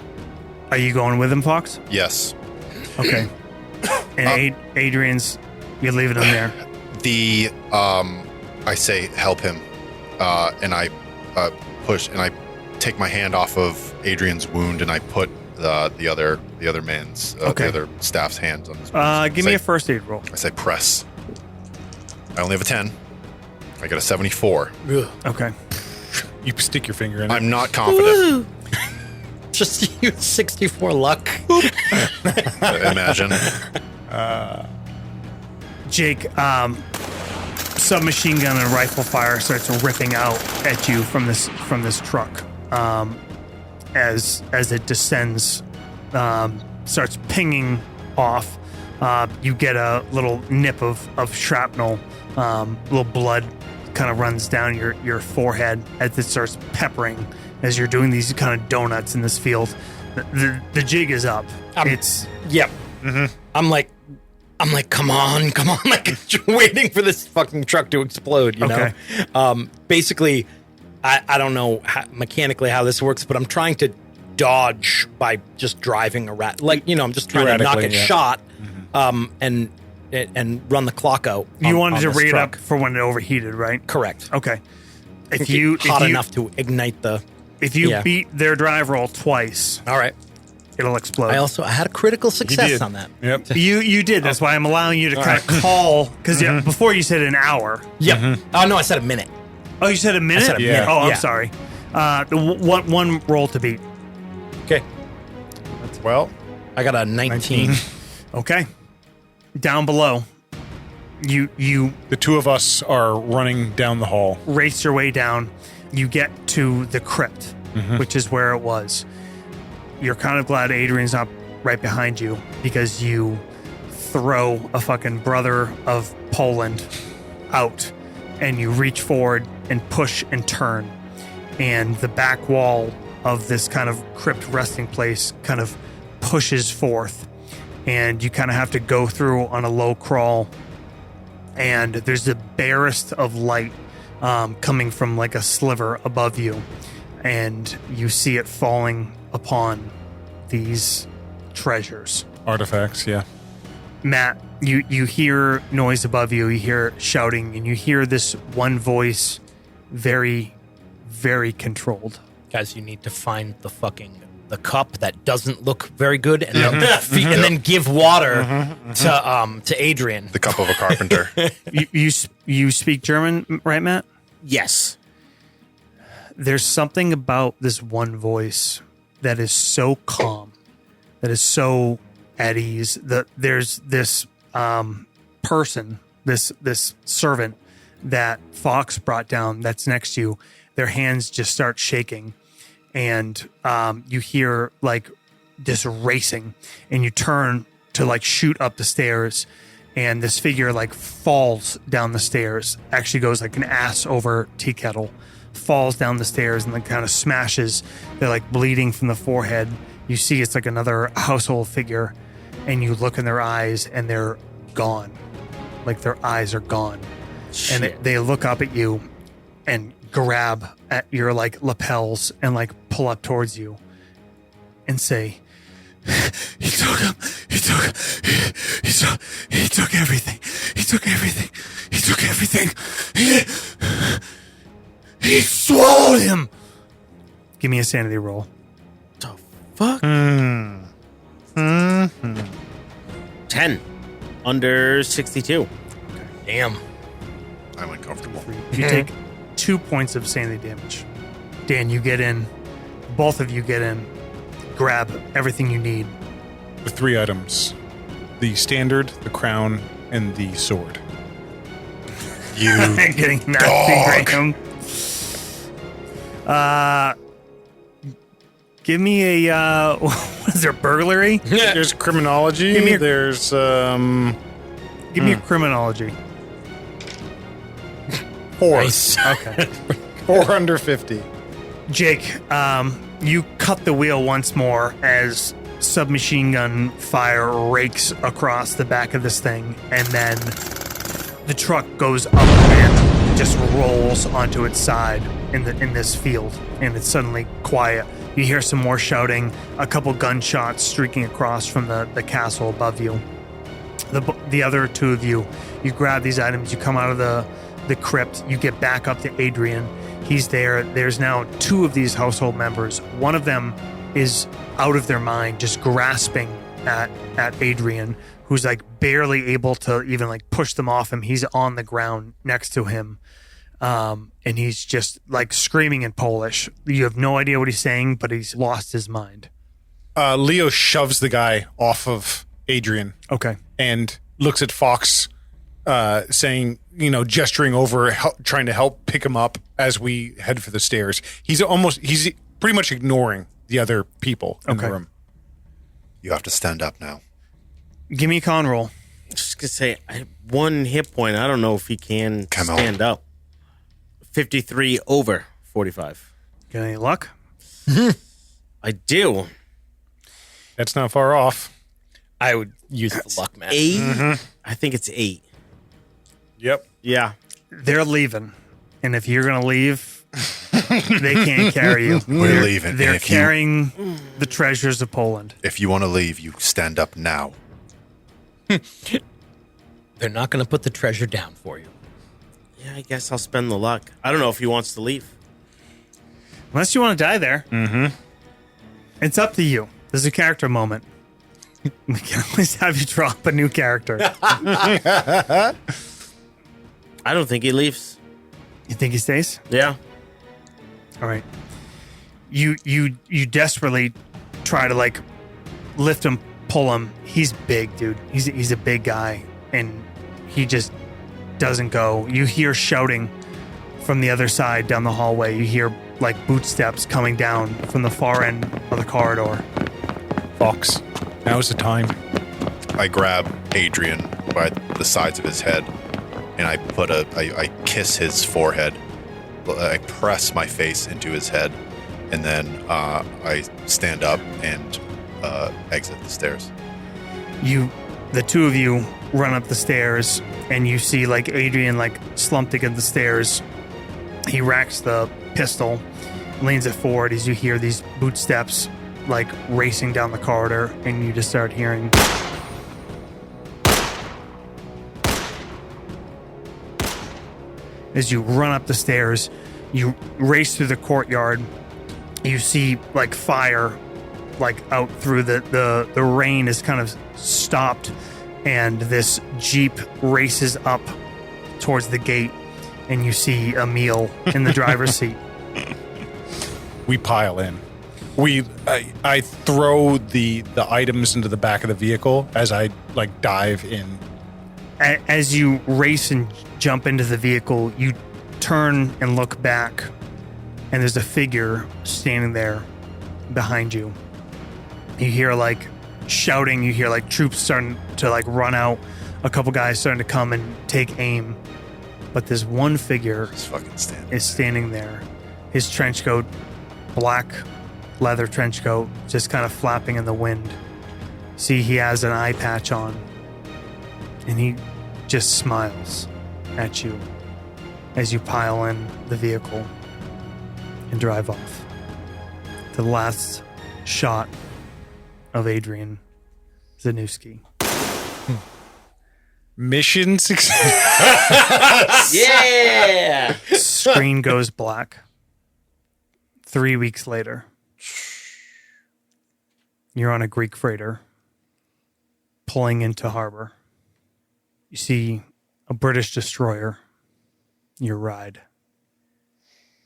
you going with him, Fox? Yes. Okay. And Adrian's, you're leaving him there. I say help him, and I push and I take my hand off of Adrian's wound and I put the other man's Okay. the other staff's hands on his wound. Give me a first aid roll. I say press. I only have a 10. I get a 74. Okay. You stick your finger in it. I'm not confident. Just use 64 luck. Imagine. Jake, submachine gun and rifle fire starts ripping out at you from this truck. As it descends, starts pinging off. You get a little nip of shrapnel. Little blood kind of runs down your forehead as it starts peppering as you're doing these kind of donuts in this field. The jig is up. Yep. I'm like I'm like, come on, like waiting for this fucking truck to explode, you know? Basically, I don't know mechanically how this works, but I'm trying to dodge by just driving around. Like, I'm just trying to knock it shot and run the clock out. You wanted to this rate it truck. up for when it overheated, right? Correct. Okay. If Hot enough to ignite the... If you beat their drive roll twice, All right. it'll explode. I had a critical success on that. Yep. You did. That's why I'm allowing you to kind of call, because before you said an hour. Yep. Oh, no, I said a minute. Oh, you said a minute? said a minute, Oh, I'm yeah. sorry. One roll to beat. Okay. Well, I got a 19. Okay. Down below, you the two of us are running down the hall. race your way down. You get to the crypt, which is where it was. You're kind of glad Adrian's not right behind you, because you throw a fucking brother of Poland out, and you reach forward and push and turn, and the back wall of this kind of crypt resting place kind of pushes forth, and you kind of have to go through on a low crawl, and there's the barest of light coming from like a sliver above you, and you see it falling upon these treasures. Artifacts, yeah. Matt, you hear noise above you, you hear shouting, and you hear this one voice, very, very controlled. Guys, you need to find the cup that doesn't look very good, and and then give water to Adrian. The cup of a carpenter. You speak German, right, Matt? Yes. There's something about this one voice that is so calm, that is so at ease. That there's this person, this servant that Fox brought down that's next to you. Their hands just start shaking, and you hear like this racing, and you turn to like shoot up the stairs, and this figure like falls down the stairs, actually goes like an ass over tea kettle, falls down the stairs and then kind of smashes. They're like bleeding from the forehead. You see it's like another household figure, and you look in their eyes and they're gone. Like their eyes are gone. Shit. And they look up at you and grab at your like lapels and like pull up towards you and say, he took him. He took everything. He took everything. He took everything. He swallowed him. Give me a sanity roll. The fuck? 10. Under 62. Damn. I'm uncomfortable. You take 2 points of sanity damage. Dan, you get in. Both of you get in. Grab everything you need. The 3 items. The standard, the crown, and the sword. You Getting nasty, Graham. Give me a what is there, burglary? There's criminology. Give me a- There's Give me a criminology. 4. Nice. Okay. 4 under 50. Jake, you cut the wheel once more as submachine gun fire rakes across the back of this thing, and then the truck goes up and just rolls onto its side in this field, and it's suddenly quiet. You hear some more shouting, a couple gunshots streaking across from the castle above you. The other two of you grab these items, you come out of the crypt, you get back up to Adrian. He's there. There's now 2 of these household members. One of them is out of their mind, just grasping at Adrian, who's like barely able to even like push them off him. He's on the ground next to him. And he's just like screaming in Polish. You have no idea what he's saying, but he's lost his mind. Leo shoves the guy off of Adrian Okay. and looks at Fox, saying, gesturing over, trying to help pick him up as we head for the stairs. He's pretty much ignoring the other people in the room. You have to stand up now. Give me a con roll. Just gonna say, I have 1 hit point. I don't know if he can Come on. stand up. 53 over 45. Got any luck? I do. That's not far off. I would use the luck, man. 8? I think it's 8. Yep. Yeah. They're leaving. And if you're going to leave, they can't carry you. We're leaving. And They're if you- carrying the treasures of Poland. If you want to leave, you stand up now. They're not going to put the treasure down for you. Yeah, I guess I'll spend the luck. I don't know if he wants to leave. Unless you want to die there. Mm-hmm. It's up to you. This is a character moment. We can always have you drop a new character. I don't think he leaves. You think he stays? Yeah. All right. You desperately try to like lift him, pull him. He's big, dude. He's a big guy, and he just doesn't go. You hear shouting from the other side down the hallway. You hear like boot steps coming down from the far end of the corridor. Fox, now's the time. I grab Adrian by the sides of his head, and I kiss his forehead. I press my face into his head, and then I stand up and exit the stairs. The two of you run up the stairs, and you see like Adrian like slumped against the stairs. He racks the pistol, leans it forward as you hear these boot steps like racing down the corridor, and you just start hearing as you run up the stairs. You race through the courtyard. You see like fire like out through the rain is kind of stopped, and this Jeep races up towards the gate, and you see Emil in the driver's seat. We pile in. I throw the items into the back of the vehicle as I like dive in. As you race and jump into the vehicle, you turn and look back, and there's a figure standing there behind you. You hear like shouting, you hear like troops starting to like run out, a couple guys starting to come and take aim. But this one figure Just fucking stand. is standing there. His trench coat, black leather trench coat, just kind of flapping in the wind. See, he has an eye patch on, and he just smiles at you as you pile in the vehicle and drive off. The last shot of Adrian Zanuski. Mission success. Yeah. Screen goes black. 3 weeks later, you're on a Greek freighter pulling into harbor. You see a British destroyer, your ride.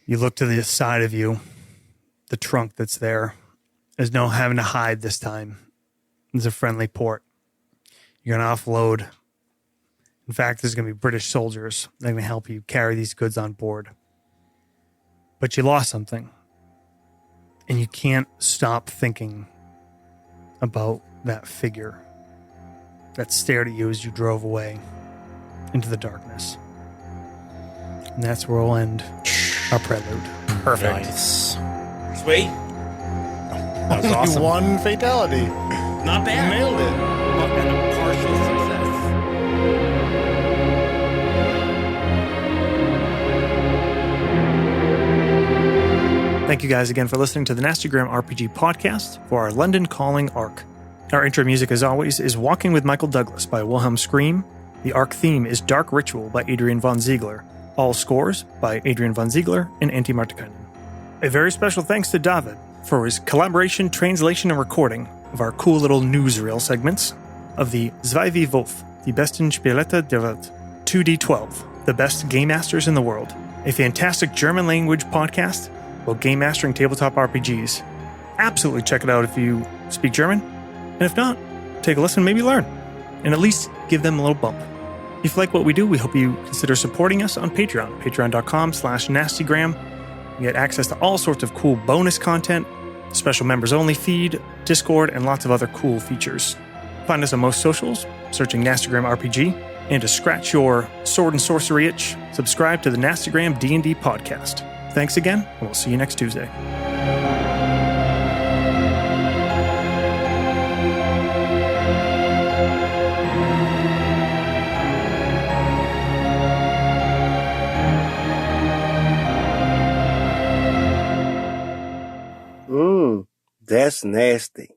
You look to the side of you, the trunk that's there. There's no having to hide this time. There's a friendly port. You're going to offload. In fact, there's going to be British soldiers that are going to help you carry these goods on board. But you lost something. And you can't stop thinking about that figure that stared at you as you drove away into the darkness. And that's where we'll end our prelude. Perfect. Nice. Sweet. That was awesome. One fatality. Not bad. Nailed it. And a partial success. Thank you guys again for listening to the Nastygram RPG podcast for our London Calling arc. Our intro music, as always, is Walking with Michael Douglas by Wilhelm Scream. The arc theme is Dark Ritual by Adrian von Ziegler. All scores by Adrian von Ziegler and Antti Martikainen. A very special thanks to David for his collaboration, translation, and recording of our cool little newsreel segments of the Zwei wie Wolf, die besten Spielleiter der Welt, 2D12, the best game masters in the world, a fantastic German language podcast about game mastering tabletop RPGs. Absolutely check it out if you speak German, and if not, take a listen, maybe learn, and at least give them a little bump. If you like what we do, we hope you consider supporting us on Patreon, patreon.com/nastygram. You get access to all sorts of cool bonus content, special members only feed, Discord, and lots of other cool features. Find us on most socials, searching Nastygram RPG, and to scratch your sword and sorcery itch, subscribe to the Nastygram D&D podcast. Thanks again, and we'll see you next Tuesday. That's nasty.